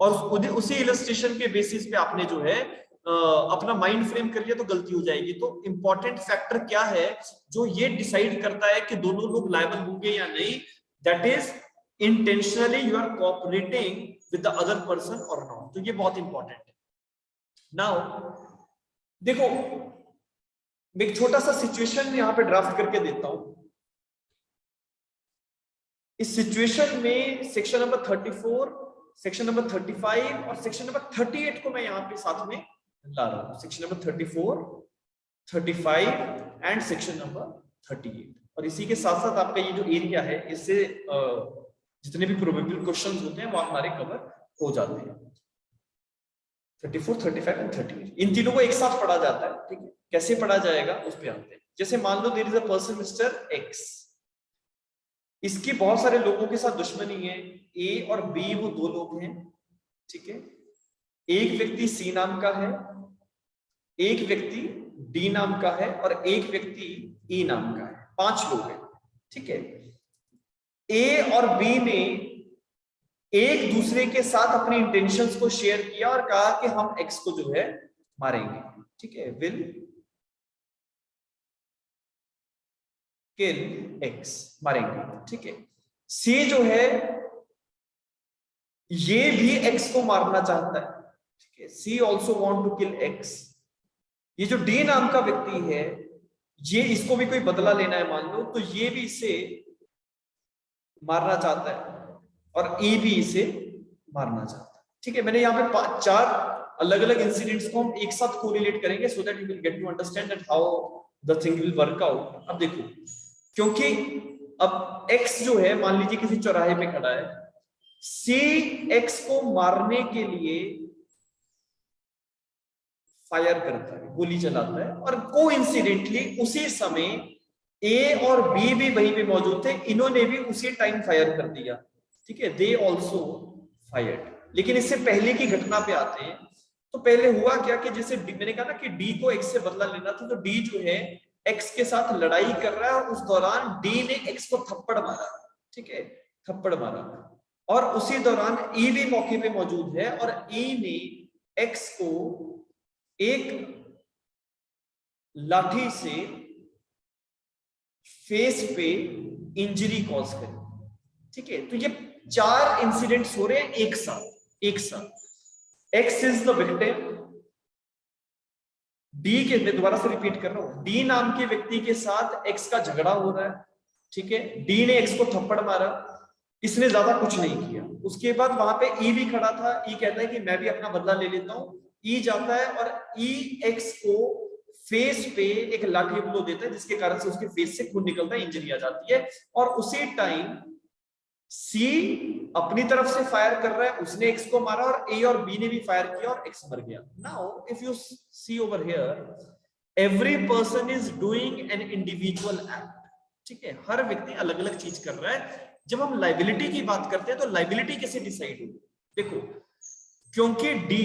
और उसी इलस्ट्रेशन के बेसिस पे आपने जो है अपना माइंड फ्रेम कर लिया तो गलती हो जाएगी। तो इंपॉर्टेंट फैक्टर क्या है जो ये डिसाइड करता है कि दोनों लोग लायबल होंगे या नहीं? That is intentionally you are cooperating with the other person और नॉट। तो ये बहुत इंपॉर्टेंट है। नाउ देखो, मैं एक छोटा सा सिचुएशन यहां पे ड्राफ्ट करके देता हूं। इस सिचुएशन में सेक्शन नंबर 34, सेक्शन नंबर 35 और सेक्शन नंबर 38 को मैं यहां पे साथ में ला रहा हूं। Section number 34, 35 and section number 38। और इसी के साथ साथ आपका ये जो एरिया है, इससे जितने भी प्रोबेबल क्वेश्चंस होते हैं वो हमारे कवर हो जाते हैं। 34, 35 एंड 38 इन तीनों को एक साथ पढ़ा जाता है। ठीक है, कैसे पढ़ा जाएगा उस पे आते हैं। जैसे मान लो there is a person mister X, इसकी बहुत सारे लोगों के साथ दुश्मनी है। ए और बी वो दो लोग हैं। ठीक है, एक व्यक्ति सी नाम का है, एक व्यक्ति डी नाम का है और एक व्यक्ति ई नाम का है। 5 लोग हैं। ठीक है, ए और बी ने एक दूसरे के साथ अपनी इंटेंशंस को शेयर किया और कहा कि हम एक्स को जो है मारेंगे। ठीक है, विल किल एक्स, मारेंगे। ठीक है, सी जो है ये भी एक्स को मारना चाहता है। ठीक है, C also want to kill X. ये जो डी नाम का व्यक्ति है, ये इसको भी कोई बदला लेना है मान लो, तो ये भी इसे मारना चाहता है और ए भी इसे मारना चाहता है। ठीक है, मैंने यहाँ पे 4 अलग अलग इंसिडेंट्स को हम एक साथ कोरिलेट करेंगे so that you will get to understand that how the thing will work out. अब देखो, क्योंकि अब x जो है मान लीजिए किसी चौराहे पे खड़ा है, c x को मारने के लिए फायर करता है, गोली चलाता है, और कोइंसिडेंटली उसी समय a और b भी वहीं पे मौजूद थे, इन्होंने भी उसी टाइम फायर कर दिया। ठीक है, दे ऑल्सो फायर्ड। लेकिन इससे पहले की घटना पे आते हैं। तो पहले हुआ क्या कि जैसे मैंने कहा ना कि डी को x से बदला लेना था, तो डी जो है एक्स के साथ लड़ाई कर रहा है और उस दौरान डी ने एक्स को थप्पड़ मारा। ठीक है, थप्पड़ मारा, और उसी दौरान ई भी मौके पे मौजूद है और ई ने एक्स को एक लाठी से फेस पे इंजरी कॉज करी। ठीक है, तो ये 4 इंसिडेंट्स हो रहे हैं एक साथ। X is the victim, D के, मैं दोबारा से रिपीट कर रहा हूं, डी नाम के व्यक्ति के साथ एक्स का झगड़ा हो रहा है। ठीक है, डी ने एक्स को थप्पड़ मारा, इसने ज्यादा कुछ नहीं किया। उसके बाद वहां पे ई भी खड़ा था, ई कहता है कि मैं भी अपना बदला ले लेता हूं। ई जाता है और ई एक्स को फेस पे एक लाठी ब्लो देता है, जिसके कारण से उसके फेस से खून निकलता है, इंजरी आ जाती है। और उसी टाइम सी अपनी तरफ से फायर कर रहा है, उसने एक्स को मारा और ए और बी ने भी फायर किया और एक्स मर गया। Now if you see over here, every person is doing an individual act. ठीक है, हर व्यक्ति अलग अलग चीज कर रहा है। जब हम लाइबिलिटी की बात करते हैं तो लाइबिलिटी कैसे डिसाइड होगी? देखो, क्योंकि डी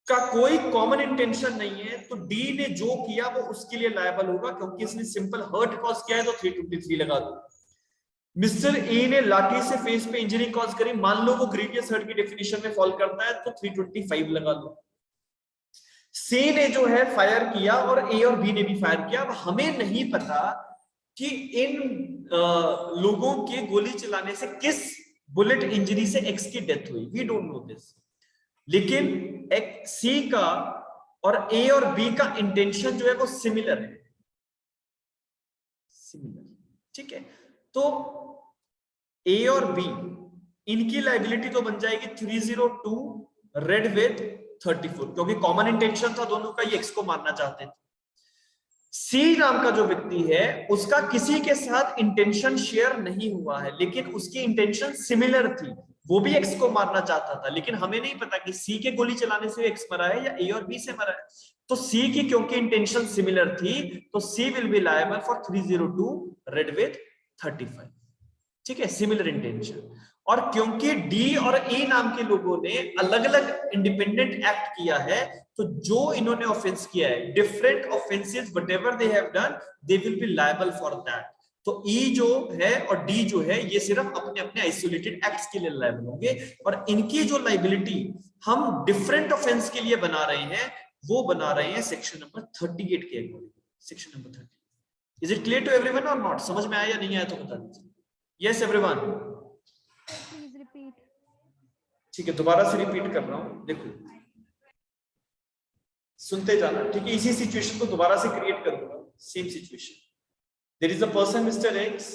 का कोई कॉमन इंटेंशन नहीं है, तो डी ने जो किया वो उसके लिए लायबल होगा, क्योंकि इसने सिंपल हर्ट कॉज किया है तो 323 लगा दो। मिस्टर ए ने लाठी से फेस पे इंजरी कॉज करी, मान लो वो ग्रीवियस हर्ट की डेफिनेशन में फॉल करता है तो 325 लगा लो। सी ने जो है फायर किया और ए और बी ने भी फायर किया। अब हमें नहीं पता कि इन लोगों के गोली चलाने से किस बुलेट इंजरी से एक्स की डेथ हुई, वी डोंट नो दिस। लेकिन सी का और ए और बी का इंटेंशन जो है वो सिमिलर है, सिमिलर, ठीक है। तो ए और बी इनकी लाइबिलिटी तो बन जाएगी 302 रेड विथ 34, क्योंकि कॉमन इंटेंशन था दोनों का, ये एक्स को मारना चाहते थे। सी नाम का जो व्यक्ति है उसका किसी के साथ इंटेंशन शेयर नहीं हुआ है, लेकिन उसकी इंटेंशन सिमिलर थी, वो भी एक्स को मारना चाहता था, लेकिन हमें नहीं पता कि सी के गोली चलाने से एक्स मरा है या ए और बी से मरा है। तो सी की क्योंकि इंटेंशन सिमिलर थी तो C will be liable for 302 read with 35, ठीक है, सिमिलर इंटेंशन। और क्योंकि डी और ई नाम के लोगों ने अलग अलग इंडिपेंडेंट एक्ट किया है, तो जो इन्होंने ऑफेंस किया है, different offences whatever they have done, they will be liable for that. तो ई जो है और डी जो है ये सिर्फ अपने अपने आइसोलेटेड एक्ट्स के लिए लायबल होंगे, और इनकी जो लाइबिलिटी हम डिफरेंट ऑफेंस के लिए बना रहे हैं वो बना रहे हैं सेक्शन नंबर 38 के according, section number 30। Is it clear to everyone और नॉट? समझ में आया या नहीं आया तो बता दीजिए। Yes everyone? Please repeat. ठीक है, दोबारा से रिपीट कर रहा हूं, देखो सुनते जाना, ठीक है। इसी सिचुएशन को दोबारा से क्रिएट करूंगा, same situation. There is a person mister X,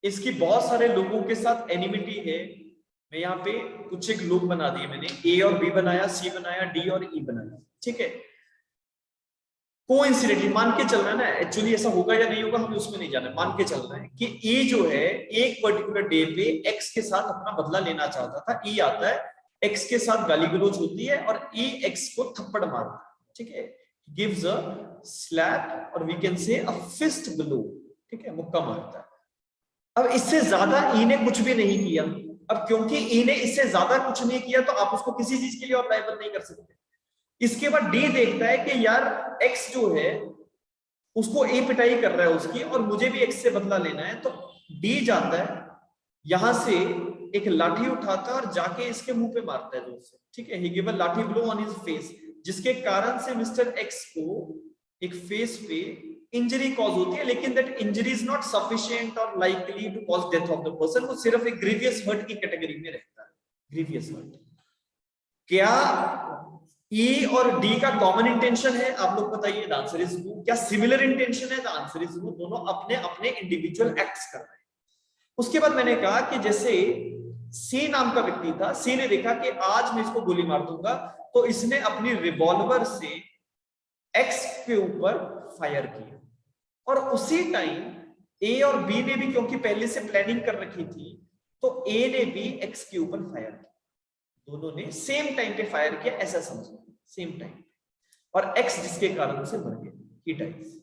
इसकी बहुत सारे लोगों के साथ एनिमिटी है। मैं यहाँ पे कुछ एक लोग बना दिए मैंने, ए और बी बनाया, सी बनाया, डी और ई बनाया, ठीक है। कोइंसिडेंटली मान के चल रहा है ना, एक्चुअली ऐसा होगा या नहीं होगा हमें उसमें नहीं जाना, मान के चल रहा है कि ई जो है एक पर्टिकुलर डे पे एक्स के साथ अपना बदला लेना चाहता था। ई आता है, एक्स के साथ गाली गलौज होती है और ई एक्स को थप्पड़ मारता है, ठीक है, गिव्स अ स्लैप और we can say a fist blow, ठीक है, मुक्का मारता है। अब इससे ज्यादा ई ने कुछ भी नहीं किया। अब क्योंकि ई ने इससे ज्यादा कुछ नहीं किया तो आप उसको किसी चीज के लिए और लायबल नहीं कर सकते। इसके बाद डी देखता है कि यार एक्स जो है उसको ए पिटाई कर रहा है उसकी और मुझे भी एक्स से बदला लेना है, तो डी जाता है यहां से एक लाठी उठाता है और जाके इसके मुंह पे मारता है जोर से, ठीक है, ही गिव अ लाठी ब्लो ऑन हिज फेस, जिसके कारण से मिस्टर एक्स को एक फेस पे इंजरी कॉज होती है, लेकिन that injury is not sufficient और likely to cause death of the person. वो सिर्फ एक ग्रीवियस हर्ट की कैटेगरी में रहता है, ग्रीवियस हर्ट। क्या ई और डी का कॉमन इंटेंशन है? आप लोग बताइए, द आंसर इज नो। क्या सिमिलर इंटेंशन है? The answer is no. दोनों अपने अपने इंडिविजुअल एक्ट्स कर रहे हैं। उसके बाद मैंने कहा कि जैसे सी नाम का व्यक्ति था, सी ने देखा कि आज मैं इसको गोली मार दूंगा, तो इसने अपनी रिवॉल्वर से एक्स के ऊपर फायर किया, और उसी टाइम ए और बी ने भी क्योंकि पहले से प्लानिंग कर रखी थी, तो ए ने भी एक्स के ऊपर फायर किया। दोनों ने सेम टाइम पे फायर किया, ऐसा समझो, सेम टाइम, और एक्स जिसके कारण से मर गया, he dies.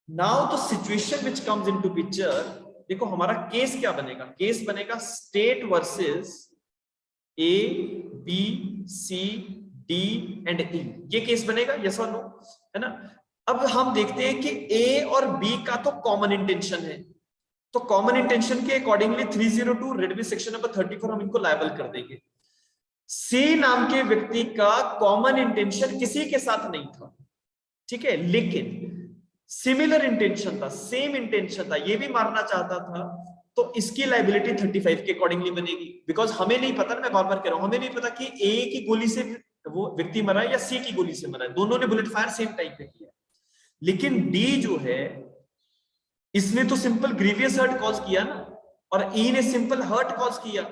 Now the situation which comes into picture, देखो हमारा केस क्या बनेगा? केस बनेगा state versus A B C D and E, ये केस बनेगा, यस और नो, है ना। अब हम देखते हैं कि ए और बी का तो कॉमन इंटेंशन है, तो कॉमन इंटेंशन के accordingly 302 read with section number 34 हम इनको लायबल कर देंगे। सी नाम के व्यक्ति का कॉमन इंटेंशन किसी के साथ नहीं था, ठीक है, लेकिन सिमिलर इंटेंशन था, सेम इंटेंशन था, ये भी मारना चाहता था, तो इसकी लाइबिलिटी 35 के अकॉर्डिंगली बनेगी। बिकॉज हमें नहीं पता, मैं बार बार कह रहा हूं, हमें नहीं पता कि ए की गोली से वो व्यक्ति मरा है या सी की गोली से मरा है, दोनों ने बुलेट फायर सेम टाइम पे किया। लेकिन डी जो है इसने तो सिंपल ग्रीवियस हर्ट कॉज किया ना, और ई ने सिंपल हर्ट कॉज किया,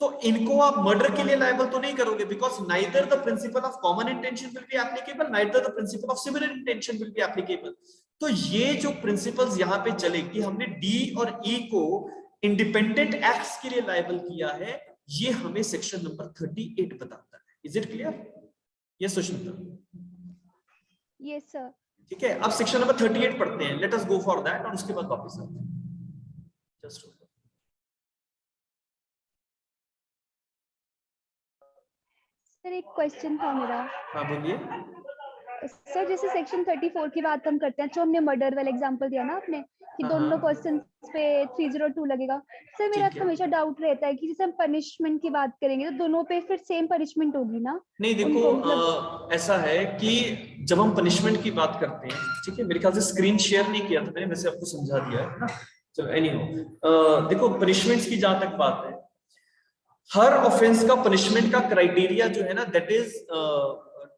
तो इनको आप मर्डर के लिए लायबल तो नहीं करोगे, because neither the principle of common intention will be applicable, neither the principle of similar intention will be applicable. तो ये जो प्रिंसिपल्स यहाँ पे चले कि हमने डी और ई को इंडिपेंडेंट एक्ट्स के लिए लायबल किया है, ये हमें सेक्शन नंबर 38 बताता है। Is it clear? Yes Sushmita? Yes sir. ठीक है, अब सेक्शन नंबर 38 पढ़ते हैं, let us go for that, और उसके बाद वापस आते हैं। जस्ट सर एक क्वेश्चन था मेरा। हाँ बोलिए। सर जैसे सेक्शन 34 की बात हम करते हैं, जो हमने मर्डर वाला एग्जांपल दिया ना आपने कि दोनों पर्सन पे 302 लगेगा, सर मेरा हमेशा डाउट रहता है कि जैसे हम पनिशमेंट की बात करेंगे तो दोनों पे फिर सेम पनिशमेंट होगी ना? नहीं देखो, ऐसा है कि जब हम पनिशमेंट की बात करते हैं, ठीक है, मेरे ख्याल से स्क्रीन शेयर नहीं किया था मैंने, वैसे आपको समझा दिया है ना। चलो एनीहाउ, देखो पनिशमेंट्स की जहां तक बात है, हर ऑफेंस का पनिशमेंट का क्राइटेरिया जो है ना, that is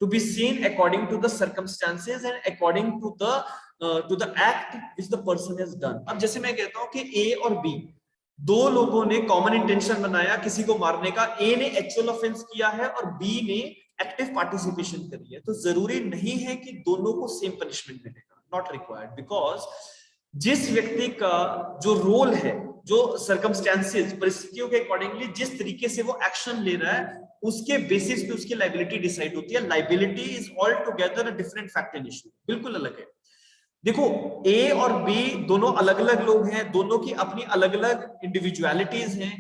to be seen according to the circumstances and according to the act which the person has done. अब जैसे मैं कहता हूं कि A और B दो लोगों ने कॉमन इंटेंशन बनाया किसी को मारने का, A ने एक्चुअल ऑफेंस किया है और B ने एक्टिव पार्टिसिपेशन करी है, तो जरूरी नहीं है कि दोनों को सेम पनिशमेंट मिलेगा, नॉट रिक्वायर्ड, बिकॉज जिस व्यक्ति का जो रोल है, जो सर्कमस्टेंसेस परिस्थितियों के अकॉर्डिंगली जिस तरीके से वो एक्शन ले रहा है, उसके बेसिस पे उसकी लाइबिलिटी डिसाइड होती है. Liability is all together a different fact and issue, बिल्कुल अलग है. देखो ए और बी दोनों अलग अलग लोग हैं, दोनों की अपनी अलग अलग इंडिविजुअलिटीज हैं,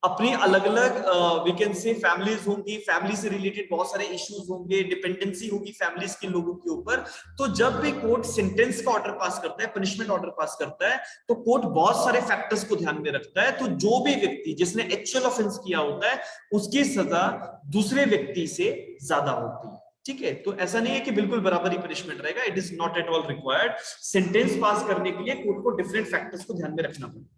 अपनी अलग अलग वी कैन से फैमिलीज होंगी, फैमिली से रिलेटेड बहुत सारे इश्यूज होंगे, डिपेंडेंसी होगी फैमिलीज के लोगों के ऊपर. तो जब भी कोर्ट सेंटेंस का ऑर्डर पास करता है, पनिशमेंट ऑर्डर पास करता है, तो कोर्ट बहुत सारे फैक्टर्स को ध्यान में रखता है. तो जो भी व्यक्ति जिसने एक्चुअल ऑफेंस किया होता है उसकी सजा दूसरे व्यक्ति से ज्यादा होती है. ठीक है, तो ऐसा नहीं है कि बिल्कुल बराबर ही पनिशमेंट रहेगा, it is not at all required. Sentence pass करने के लिए कोर्ट को डिफरेंट फैक्टर्स को ध्यान में रखना पड़ेगा.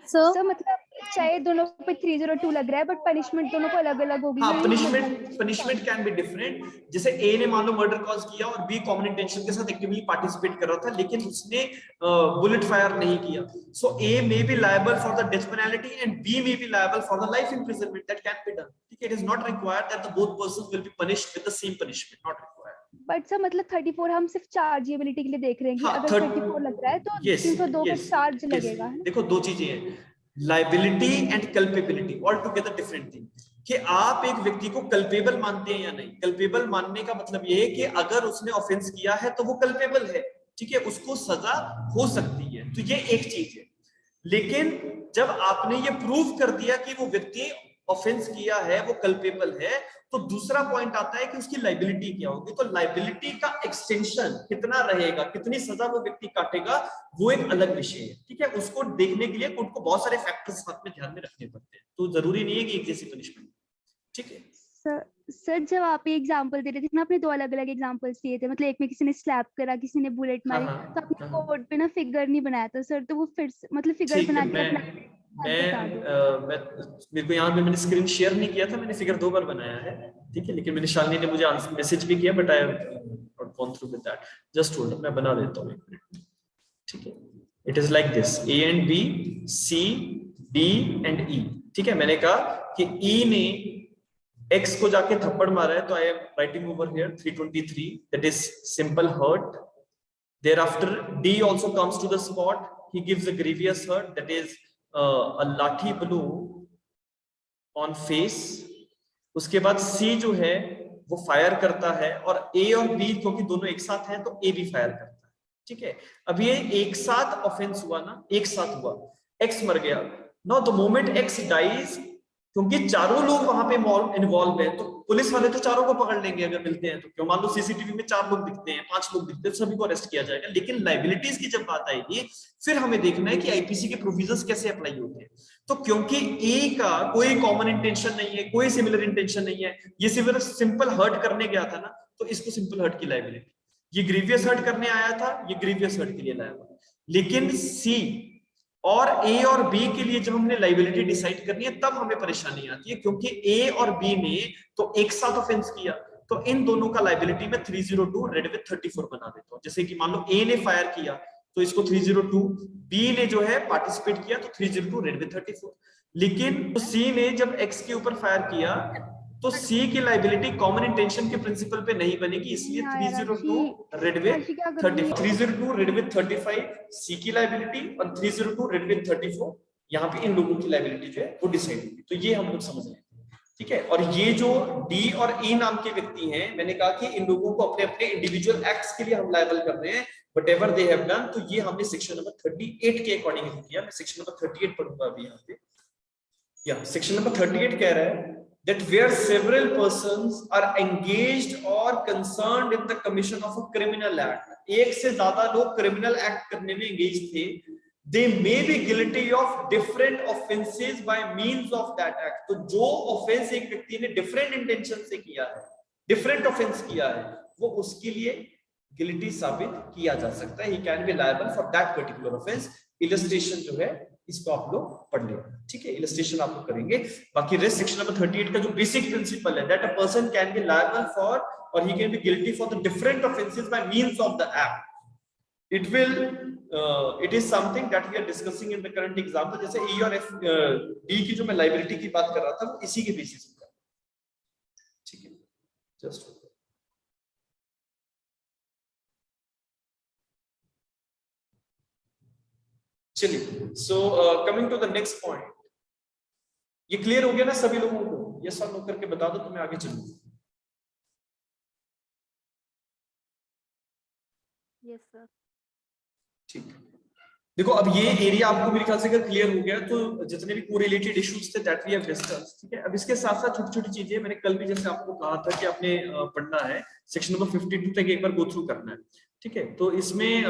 सर मतलब चाहे दोनों पे 302 लग रहा है बट पनिशमेंट दोनों को अलग अलग होगी. हाँ, पनिशमेंट कैन बी डिफरेंट. जैसे ए ने मान लो मर्डर कॉज किया और बी कॉमन इंटेंशन के साथ एक्टिवली पार्टिसिपेट कर रहा था, लेकिन उसने बुलेट फायर नहीं किया, so A may be liable for the death penalty and B may be liable for the life imprisonment. That can be done. ठीक है, it is not required that the both persons will be punished with the same punishment, not required. But sir मतलब 34 हम सिर्फ chargeability के लिए देख रहे हैं कि हाँ, अगर 34 लग रहा है तो 302 पे चार्ज लगेगा. देखो दो चीजें हैं, liability and culpability, all together different thing. कि आप एक व्यक्ति को कल्पेबल मानते हैं या नहीं. कल्पेबल मानने का मतलब ये है कि अगर उसने ऑफेंस किया है तो वो कल्पेबल है, ठीक है, उसको सजा हो सकती है, तो ये एक चीज है. लेकिन जब आपने ये प्रूव कर दिया कि वो व्यक्ति ऑफेंस किया है, वो कल्पेबल है, तो दूसरा पॉइंट आता है कि उसकी लाइबिलिटी क्या होगी. तो लाइबिलिटी का एक्सटेंशन कितना रहेगा, कितनी सजा वो व्यक्ति काटेगा, वो एक अलग विषय है. ठीक है, उसको देखने के लिए कोर्ट को बहुत सारे फैक्टर्स साथ में ध्यान में रखने पड़ते हैं, तो जरूरी नहीं है कि एक जैसी पनिशमेंट. ठीक है सर जब आप एग्जांपल दे रहे थे ना, आपने दो अलग अलग एग्जांपल्स दिए थे, मतलब एक में किसी ने स्लैप करा, किसी ने बुलेट मारी, तो आपने बोर्ड पे ना फिगर नहीं बनाया था सर, तो वो फिर मतलब फिगर बना के मेरे को यहाँ पे मैंने स्क्रीन शेयर नहीं किया था, मैंने फिगर 2 बार बनाया है. ठीक है, लेकिन मैंने शालिनी ने मुझे मैसेज भी किया, but I have gone through with that. Just hold, मैं बना देता हूँ एक मिनट. ठीक है, it is like this, A and B, C, D and E. ठीक है, मैंने कहा कि ई ने X को जाके थप्पड़ मारा है, तो I am writing over here 323, that is simple hurt. Thereafter D also comes to the spot, he gives a grievous hurt, that is a lathi blow on face. उसके बाद C जो है वो फायर करता है, और A और B क्योंकि दोनों एक साथ हैं तो A भी फायर करता है. ठीक है, अब ये एक साथ ऑफेंस हुआ ना, एक साथ हुआ, X मर गया. Now the moment X dies, क्योंकि चारों लोग वहां पे इन्वॉल्व है, तो पुलिस वाले तो चारों को पकड़ लेंगे अगर मिलते हैं तो. क्यों, मान लो सीसीटीवी में 4 लोग दिखते हैं, 5 लोग दिखते हैं, सभी को अरेस्ट किया जाएगा. लेकिन लाइबिलिटीज की जब बात आएगी, फिर हमें देखना है कि आईपीसी के प्रोविजंस कैसे अप्लाई होते हैं. तो क्योंकि ए का कोई कॉमन इंटेंशन नहीं है, कोई सिमिलर इंटेंशन नहीं है, ये सिर्फ सिंपल हर्ट करने गया था ना, तो इसको सिंपल हर्ट की लाइबिलिटी. ये ग्रीवियस हर्ट करने आया था, ये ग्रीवियस हर्ट के लिए लायबल. लेकिन सी और ए और बी के लिए जब हमने लाइबिलिटी डिसाइड करनी है, तब हमें परेशानी आती है, क्योंकि ए और बी ने तो एक साथ ऑफेंस किया, तो इन दोनों का लाइबिलिटी में 302 रेड विद 34 बना देता हूं. जैसे कि मान लो ए ने फायर किया तो इसको 302, बी ने जो है पार्टिसिपेट किया तो 302 रेड विद 34. लेकिन सी ने जब एक्स के ऊपर फायर किया तो सी की लाइबिलिटी कॉमन इंटेंशन के प्रिंसिपल पे नहीं बनेगी, इसलिए 302 रेड विद 30, 302 रेड विद 35 सी की लाइबिलिटी, और 302 रेड विद 34 यहाँ पे इन लोगों की लाइबिलिटी जो है वो डिसाइड होगी. तो ये हम लोग समझ रहे हैं. ठीक है, और ये जो डी और ई नाम के व्यक्ति हैं, मैंने कहा कि इन लोगों को अपने अपने इंडिविजुअल एक्ट्स के लिए हम लायबल कर रहे हैं, व्हाटएवर दे हैव डन. तो ये हमने सेक्शन नंबर 38 के अकॉर्डिंग किया. मैं सेक्शन नंबर 38 पढ़ूंगा अभी यहाँ पे. या सेक्शन नंबर 38 कह रहा है that where several persons are engaged or concerned in the commission of a criminal act, एक से ज्यादा लोग क्रिमिनल एक्ट करने में एंगेज थे, they may be guilty of different offenses by means of that act. तो जो ऑफेंस एक व्यक्ति ने डिफरेंट इंटेंशन से किया है, डिफरेंट ऑफेंस किया है, वो उसके लिए गिल्टी साबित किया जा सकता है. he can be liable for that particular offense. Illustration जो है इसको आप लोग पढ़ लेंगे, ठीक है। इलस्ट्रेशन आप लोग करेंगे। बाकी रेस्ट सेक्शन नंबर 38 का जो बेसिक प्रिंसिपल है, that a person can be liable for और he can be guilty for the different offences by means of the act. It is something that we are discussing in the current example. जैसे E और F D की जो मैं liability की बात कर रहा था, वो इसी के बेसिस पर, ठीक है। जस्ट चलिए, so coming to the next point. ये क्लियर हो गया ना सभी लोगों को? यस और नो करके बता दो तो मैं आगे चलूं। Yes sir. ठीक, देखो अब ये एरिया आपको मेरे ख्याल से अगर क्लियर हो गया तो जितने भी कोरिलेटेड इश्यूज थे दैट वी हैव डिस्कस्ड, ठीक है। अब इसके साथ साथ छोटी छोटी चीजें मैंने कल भी जैसे आपको कहा था कि आपने पढ़ना है, सेक्शन नंबर 52 तक एक बार गो थ्रू करना है, ठीक है। तो इसमें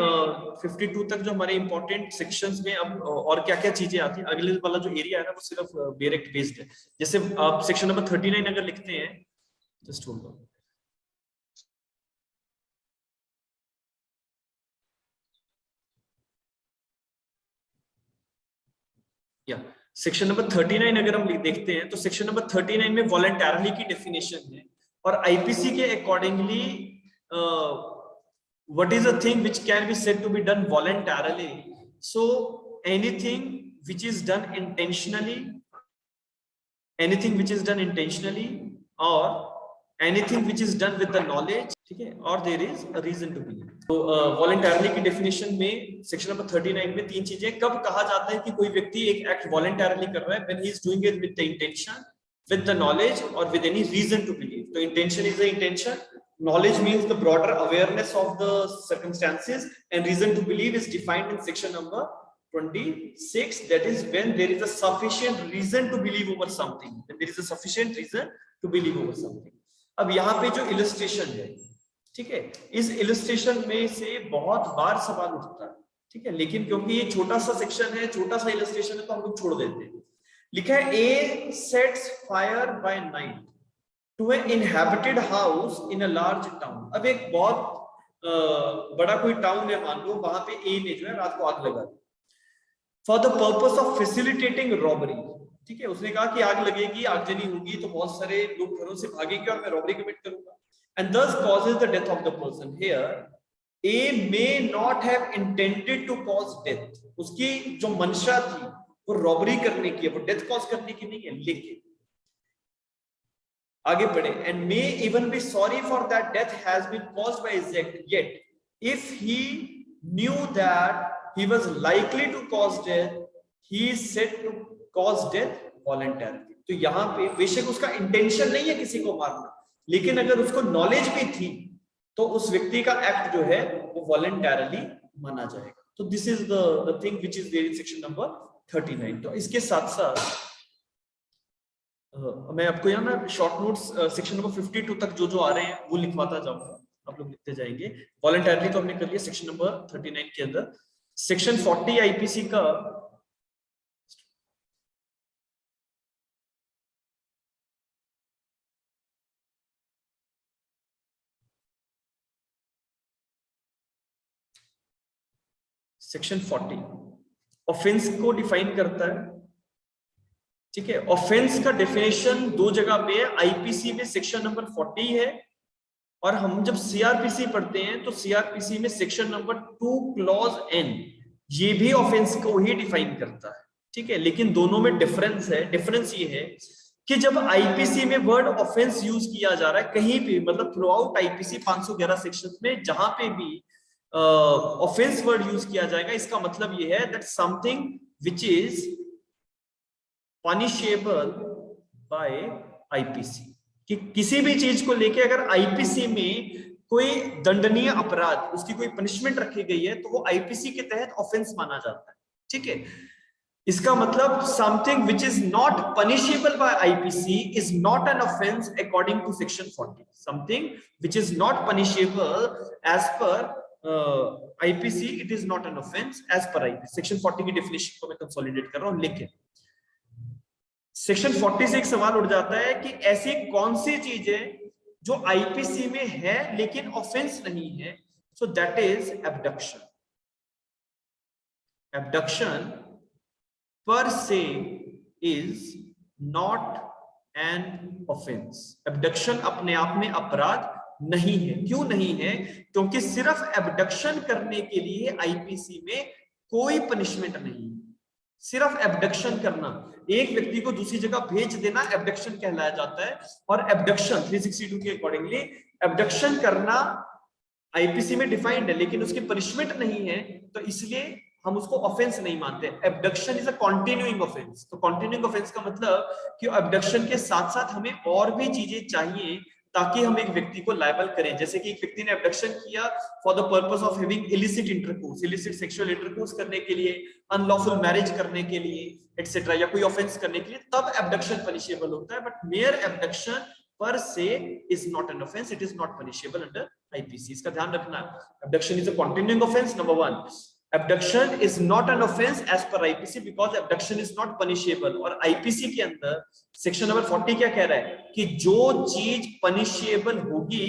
52 तक जो हमारे इंपॉर्टेंट सेक्शंस में अब और क्या क्या चीजें आती है, अगले वाला जो एरिया है ना वो सिर्फ डायरेक्ट बेस्ड है। जैसे आप सेक्शन नंबर 39 अगर लिखते हैं, जस्ट होल्ड ऑन, या सेक्शन नंबर 39 अगर हम देखते हैं तो सेक्शन नंबर 39 में वॉलंटरली की डेफिनेशन है और आईपीसी के accordingly what is a thing which can be said to be done voluntarily. So anything which is done intentionally, anything which is done intentionally और anything which is done with the knowledge, ठीक है, और there is a reason to believe। तो voluntarily की definition में section number 39 में तीन चीजें, कब कहा जाता है कि कोई व्यक्ति एक एक्ट वॉलंटरली कर रहा है, when he is doing it with the intention, with the knowledge or with any reason to believe। तो intention is the intention, knowledge means the broader awareness of the circumstances, and reason to believe is defined in section number 26, that is when there is a sufficient reason to believe over something, when there is a sufficient reason to believe over something। अब यहाँ पे जो illustration है, ठीक है, इस illustration में से बहुत बार सवाल उठता है, ठीक है, लेकिन क्योंकि ये छोटा सा सेक्शन है, छोटा सा इलस्ट्रेशन है, तो हम लोग छोड़ देते हैं। लिखा है A sets fire by night to an inhabited house in a large town. अब एक बहुत बड़ा कोई टाउन है मान लो, वहां पे ए ने जो है रात को आग लगा दी for the purpose of facilitating robbery, ठीक है। उसने कहा कि आग लगेगी, आगजनी होगी तो बहुत सारे लोग घरों से भागेंगे और मैं रॉबरी कमिट करूंगा, and thus causes the death of the person। Here A may not have intended to cause death। उसकी जो मंशा थी वो रॉबरी करने की है, वो डेथ कॉज करने की नहीं है। लेकिन आगे बढ़े, and may even be sorry for that death has been caused by his act, yet if he knew that he was likely to cause death, he is said to cause death voluntarily। तो यहाँ पे बेशक उसका intention नहीं है किसी को मारना, लेकिन अगर उसको नॉलेज भी थी तो उस व्यक्ति का एक्ट जो है वो वॉलंटरली माना जाएगा। तो this is the thing which is there in section number 39। तो इसके साथ साथ मैं आपको यहाँ ना शॉर्ट नोट्स सेक्शन नंबर 52 तक जो जो आ रहे हैं वो लिखवाता जाऊंगा, आप लोग लिखते जाएंगे। वॉलंटरली तो हमने कर लिया सेक्शन नंबर 39 के अंदर। सेक्शन 40 आईपीसी का सेक्शन 40 ऑफेंस को डिफाइन करता है, ठीक है। ऑफेंस का डेफिनेशन दो जगह पे है, आईपीसी में सेक्शन नंबर 40 है, और हम जब सीआरपीसी पढ़ते हैं तो सीआरपीसी में सेक्शन नंबर 2 क्लॉज एन, ये भी ऑफेंस को ही डिफाइन करता है, ठीक है। लेकिन दोनों में डिफरेंस है। डिफरेंस ये है कि जब आईपीसी में वर्ड ऑफेंस यूज किया जा रहा है कहीं भी, मतलब थ्रू आउट आईपीसी 511 सेक्शन में जहां पे भी ऑफेंस वर्ड यूज किया जाएगा, इसका मतलब ये है that something which is punishable by IPC, कि किसी भी चीज को लेके अगर आईपीसी में कोई दंडनीय अपराध, उसकी कोई पनिशमेंट रखी गई है तो वो आईपीसी के तहत ऑफेंस माना जाता है, ठीक है। इसका मतलब something which is not punishable by IPC is not an offence according to section 40। Something which is not punishable as per IPC, it is not an offence as per IPC. Section 40 की definition को मैं consolidate कर रहा हूं, लेकिन section 40 से एक सवाल उठ जाता है कि ऐसी कौन सी चीजें जो आईपीसी में है लेकिन ऑफेंस नहीं है। So that is abduction. Abduction पर से is not an offence. Abduction अपने आप में अपराध नहीं है। क्यों नहीं है? क्योंकि सिर्फ एबडक्शन करने के लिए आईपीसी में कोई पनिशमेंट नहीं है। सिर्फ एबडक्शन करना, एक व्यक्ति को दूसरी जगह भेज देना एबडक्शन कहलाया जाता है। और एबडक्शन 362 के अकॉर्डिंगली एबडक्शन करना आईपीसी में डिफाइंड है, लेकिन उसकी पनिशमेंट नहीं है, तो इसलिए हम उसको ऑफेंस नहीं मानते। Abduction is a continuing offence. तो कंटिन्यूइंग ऑफेंस का मतलब कि एबडक्शन के साथ साथ हमें और भी चीजें चाहिए ताकि हम एक व्यक्ति को लायबल करें। जैसे कि एक व्यक्ति ने एबडक्शन किया for the purpose of having illicit intercourse, illicit sexual intercourse करने के लिए, अनलॉफुल मैरिज करने के लिए एटसेट्रा, या कोई ऑफेंस करने के लिए, तब एबडक्शन पनिशेबल होता है। बट मेयर एबडक्शन पर से is not an offence, it is not punishable under IPC. इसका ध्यान रखना। Abduction is a continuing offence, number 1। Abduction is not an offense as per IPC because abduction is not punishable। और IPC के अंदर section number 40 क्या कह रहा है कि जो चीज पनिशेबल होगी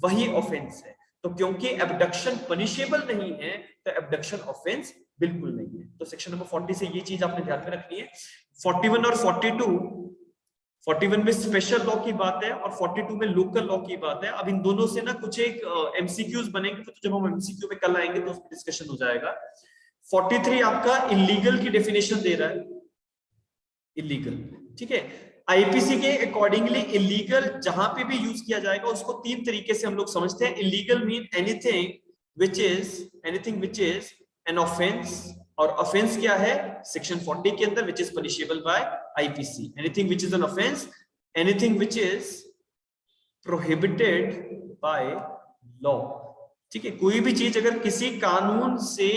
वही ऑफेंस है। तो क्योंकि abduction पनिशेबल नहीं है तो abduction ऑफेंस बिल्कुल नहीं है। तो सेक्शन नंबर 40 से ये चीज आपने ध्यान में रखनी है। 41 और 41 में स्पेशल लॉ की बात है और 42 में लोकल लॉ की बात है। अब इन दोनों से ना कुछ एक एमसीक्यूज बनेंगे, तो जब हम एमसीक्यू पे कल आएंगे तो उस पर डिस्कशन हो जाएगा। 43 आपका इलीगल की डेफिनेशन दे रहा है। इलीगल, ठीक है। आईपीसी के अकॉर्डिंगली इलीगल जहां पे भी यूज किया जाएगा उसको 3 तरीके से हम लोग समझते हैं। Illegal mean anything which is an offence. और ऑफेंस क्या है सेक्शन 40 के अंदर, which is punishable by IPC. Anything which is an offence, anything which is prohibited by law. ठीक है, कोई भी चीज अगर किसी कानून से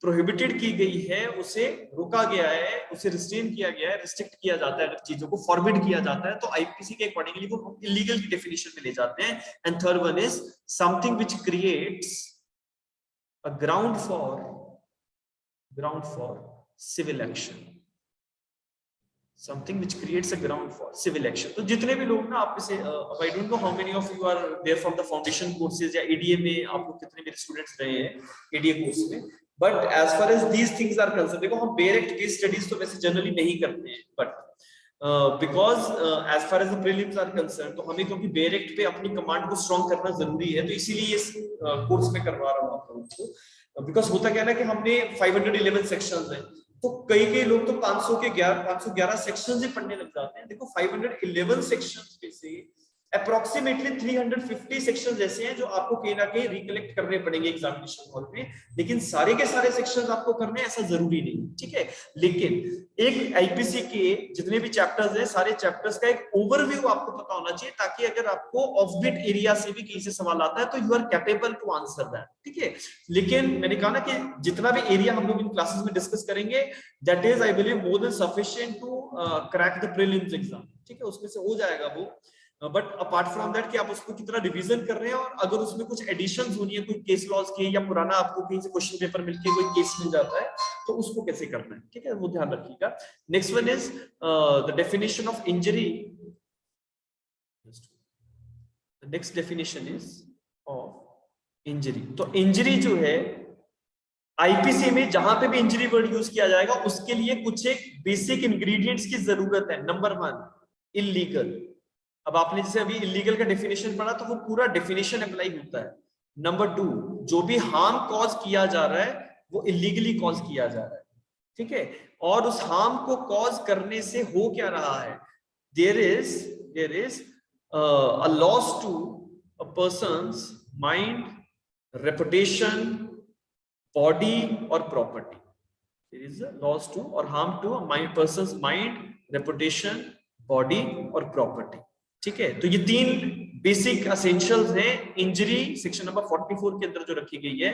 प्रोहिबिटेड की गई है, उसे रोका गया है, उसे रिस्ट्रेन किया गया है, रिस्ट्रिक्ट किया जाता है, अगर चीजों को फॉरबिड किया जाता है, तो आईपीसी के अकॉर्डिंगली वो हम इलीगल की डेफिनेशन में ले जाते हैं। And third one is something which creates a ground for civil action, something which creates a ground for civil action। तो जितने भी लोग ना आप में से, I don't know how many of you are there from the foundation courses या ADA में आप लोग कितने मेरे स्टूडेंट्स रहे हैं ADA कोर्स में, but as far as these things are concerned, देखो हम डायरेक्ट केस स्टडीज तो वैसे जनरली नहीं करते हैं, but because as far as the prelims are concerned, तो हमें क्योंकि डायरेक्ट पे अपनी कमांड को स्ट्रॉन्ग करना जरूरी है, तो इसीलिए इस कोर्स में करवा रहा हूँ आप लोगों को। बिकॉज होता क्या है ना कि हमने 511 सेक्शंस हैं, तो कई लोग तो 511 सेक्शंस ही पढ़ने लग जाते हैं। देखो 511 सेक्शंस में से अप्रोक्सीमेटली 350 सेक्शंस ऐसे हैं जो आपको कहीं ना कहीं रिकलेक्ट करने पड़ेंगे एग्जामिनेशन हॉल में, लेकिन सारे के सारे सेक्शंस आपको करने ऐसा जरूरी नहीं, ठीक है। लेकिन एक आईपीसी के जितने भी चैप्टर्स हैं, सारे चैप्टर्स का एक ओवरव्यू आपको पता होना चाहिए, ताकि अगर आपको ऑफ बिट एरिया से भी कहीं से सवाल आता है तो you are capable to answer that, ठीक है। लेकिन मैंने कहा ना कि जितना भी एरिया हम लोग इन क्लासेस में डिस्कस करेंगे, that is I believe more than sufficient to crack the prelims exam, ठीक है, उसमें से हो जाएगा वो। बट अपार्ट फ्रॉम दैट कि आप उसको कितना रिवीजन कर रहे हैं, और अगर उसमें कुछ एडिशंस होनी है, कोई केस लॉज के या पुराना आपको कहीं से क्वेश्चन पेपर मिलके कोई केस मिल जाता है, तो उसको कैसे करना है, ठीक है, वो ध्यान रखिएगा। Next one is the definition of injury. The next definition is of injury. तो इंजरी जो है आईपीसी में जहां पे भी इंजरी वर्ड यूज किया जाएगा उसके लिए कुछ एक बेसिक इंग्रेडिएंट्स की जरूरत है। Number 1 illegal. अब आपने जैसे अभी इलीगल का डेफिनेशन पढ़ा तो वो पूरा डेफिनेशन अप्लाई होता है। नंबर 2 जो भी हार्म कॉज किया जा रहा है वो इलीगली कॉज किया जा रहा है, ठीक है, और उस हार्म को कॉज करने से हो क्या रहा है, there is a loss to a person's mind, reputation, body और property. There is a loss to और harm to a person's mind, reputation, body और प्रॉपर्टी, ठीक है। तो ये 3 बेसिक एसेंशियल्स हैं इंजरी सेक्शन नंबर 44 के अंदर जो रखी गई है,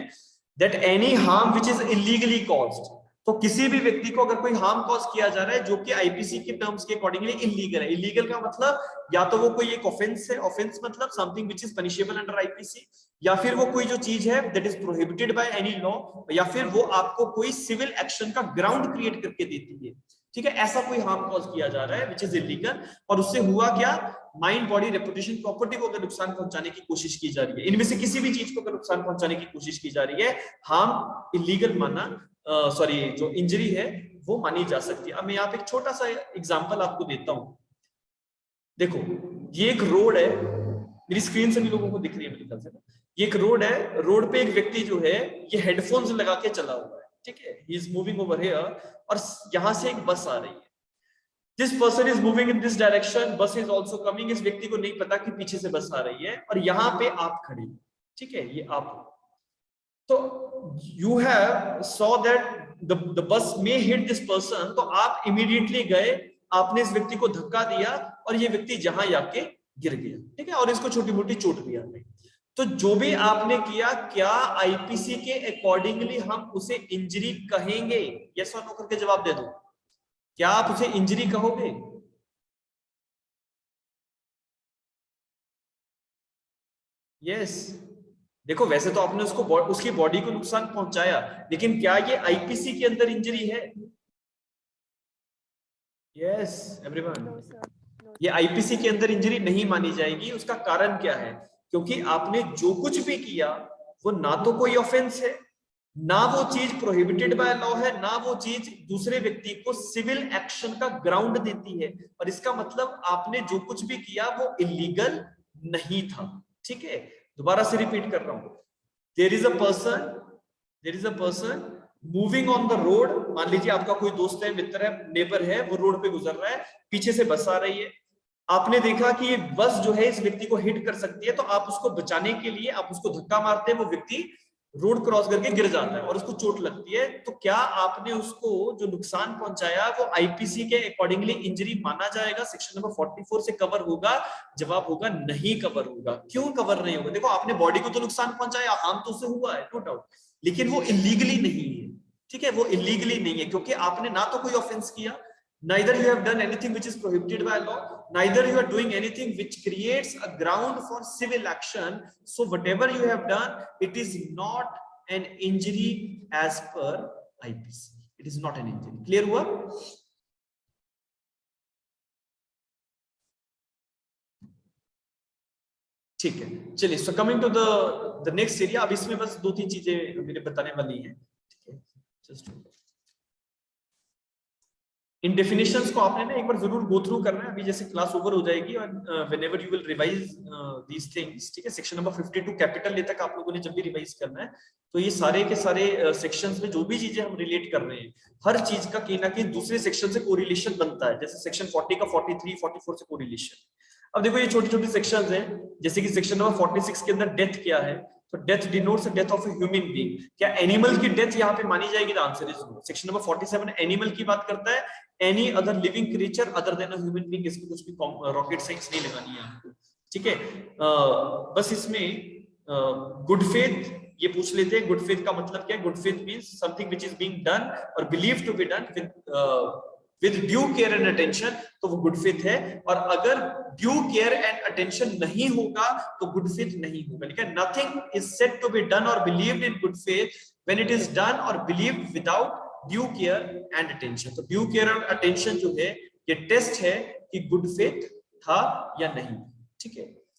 that any harm which is illegally caused. तो किसी भी व्यक्ति को अगर कोई हार्म कॉज किया जा रहा है जो कि आईपीसी के टर्म्स के अकॉर्डिंगली इलीगल है। इलीगल का मतलब या तो वो कोई एक ऑफेंस है, ऑफेंस मतलब something which is punishable under IPC, या फिर वो कोई जो चीज है that is prohibited by any law, या फिर वो आपको कोई सिविल एक्शन का ग्राउंड क्रिएट करके देती है, ठीक है। ऐसा कोई हार्म कॉज किया जा रहा है व्हिच इज इलीगल, और उससे हुआ क्या, माइंड, बॉडी, रेपुटेशन, प्रॉपर्टी को अगर नुकसान पहुंचाने की कोशिश की जा रही है, इनमें से किसी भी चीज को अगर नुकसान पहुंचाने की कोशिश की जा रही है, हार्म इलीगल माना, सॉरी जो इंजरी है वो मानी जा सकती है। अब मैं यहाँ पे एक छोटा सा एग्जांपल आपको देता हूं। देखो ये एक रोड है, मेरी स्क्रीन से भी लोगों को दिख रही है मेरे ख्याल से। ये एक रोड है, रोड पे एक व्यक्ति जो है ये हेडफोन्स लगा के चला हुआ है, ठीक है, he is moving over here, और यहाँ से एक बस आ रही है। This person is moving in this direction, बस इज ऑल्सो कमिंग। इस व्यक्ति को नहीं पता कि पीछे से बस आ रही है, और यहाँ पे आप खड़े हो, ठीक है, ये आप हो। तो you have saw that the bus may hit this person, तो आप इमीडिएटली गए, आपने इस व्यक्ति को धक्का दिया और ये व्यक्ति जहां जाके गिर गया, ठीक है, और इसको छोटी मोटी चोट भी आ गई। तो जो भी आपने किया, क्या आईपीसी के अकॉर्डिंगली हम उसे इंजरी कहेंगे? यस और नो करके जवाब दे दो। क्या आप उसे इंजरी कहोगे? यस। देखो वैसे तो आपने उसको उसकी बॉडी को नुकसान पहुंचाया, लेकिन क्या ये आईपीसी के अंदर इंजरी है? यस एवरीवन, ये आईपीसी के अंदर इंजरी नहीं मानी जाएगी। उसका कारण क्या है? क्योंकि आपने जो कुछ भी किया वो ना तो कोई ऑफेंस है, ना वो चीज प्रोहिबिटेड बाय लॉ है, ना वो चीज दूसरे व्यक्ति को सिविल एक्शन का ग्राउंड देती है, और इसका मतलब आपने जो कुछ भी किया वो इलीगल नहीं था, ठीक है। दोबारा से रिपीट कर रहा हूं, there is a person moving on the road. मान लीजिए आपका कोई दोस्त है, मित्र है, नेबर है, वो रोड पे गुजर रहा है, पीछे से बस आ रही है, आपने देखा कि ये बस जो है इस व्यक्ति को हिट कर सकती है, तो आप उसको बचाने के लिए आप उसको धक्का मारते हैं, वो व्यक्ति रोड क्रॉस करके गिर जाता है और उसको चोट लगती है। तो क्या आपने उसको जो नुकसान पहुंचाया वो आईपीसी के अकॉर्डिंगली इंजरी माना जाएगा? सेक्शन नंबर 44 से कवर होगा? जवाब होगा नहीं कवर होगा। क्यों कवर नहीं होगा? देखो आपने बॉडी को तो नुकसान पहुंचाया, हार्म तो उसे हुआ है, नो डाउट, लेकिन वो इलीगली नहीं है, ठीक है, वो इलीगली नहीं है, क्योंकि आपने ना तो कोई ऑफेंस किया, neither you have done anything which is prohibited by law, neither you are doing anything which creates a ground for civil action. So whatever you have done, it is not an injury as per IPC. It is not an injury. Clear हुआ? ठीक है, चलिए, so coming to the next area, अब इसमें बस 2-3 चीजें मेरे बताने वाली हैं, ठीक है, just इन डेफिनेशंस को आपने ना एक बार जरूर गो थ्रू करना है, अभी जैसे क्लास ओवर हो जाएगी, और whenever you will revise these things, ठीक है, सेक्शन नंबर 52 कैपिटल ए तक आप लोगों ने जब भी रिवाइज करना है, तो ये सारे के सारे सेक्शंस में जो भी चीजें हम रिलेट कर रहे हैं, हर चीज का कहीं ना कहीं दूसरे सेक्शन से कोरिलेशन बनता है। जैसे सेक्शन 40 का 43, 44 से कोरिलेशन। अब देखो ये छोटी छोटी सेक्शंस हैं, जैसे कि सेक्शन नंबर 46 के अंदर डेथ क्या है, तो death denotes death of a human being. क्या एनिमल की डेथ यहाँ पे मानी जाएगी? The answer is no. Section number 47 animal की बात करता है, any other living creature other than a human being. इसमें कुछ भी रॉकेट साइंस नहीं लगानी है आपको, ठीक है। बस इसमें गुड फेथ ये पूछ लेते हैं, गुड फेथ का मतलब क्या है? Good faith means something which is being done और believe to be done with due care and attention, तो वो गुड फेथ है। और अगर ड्यू केयर एंड अटेंशन नहीं होगा तो गुड फेथ नहीं होगा। लेकिन nothing is said to be done और believed in good faith when it is done और believed without due care and attention. तो ड्यू केयर और अटेंशन जो है ये टेस्ट है कि गुड फेथ था या नहीं, ठीक है।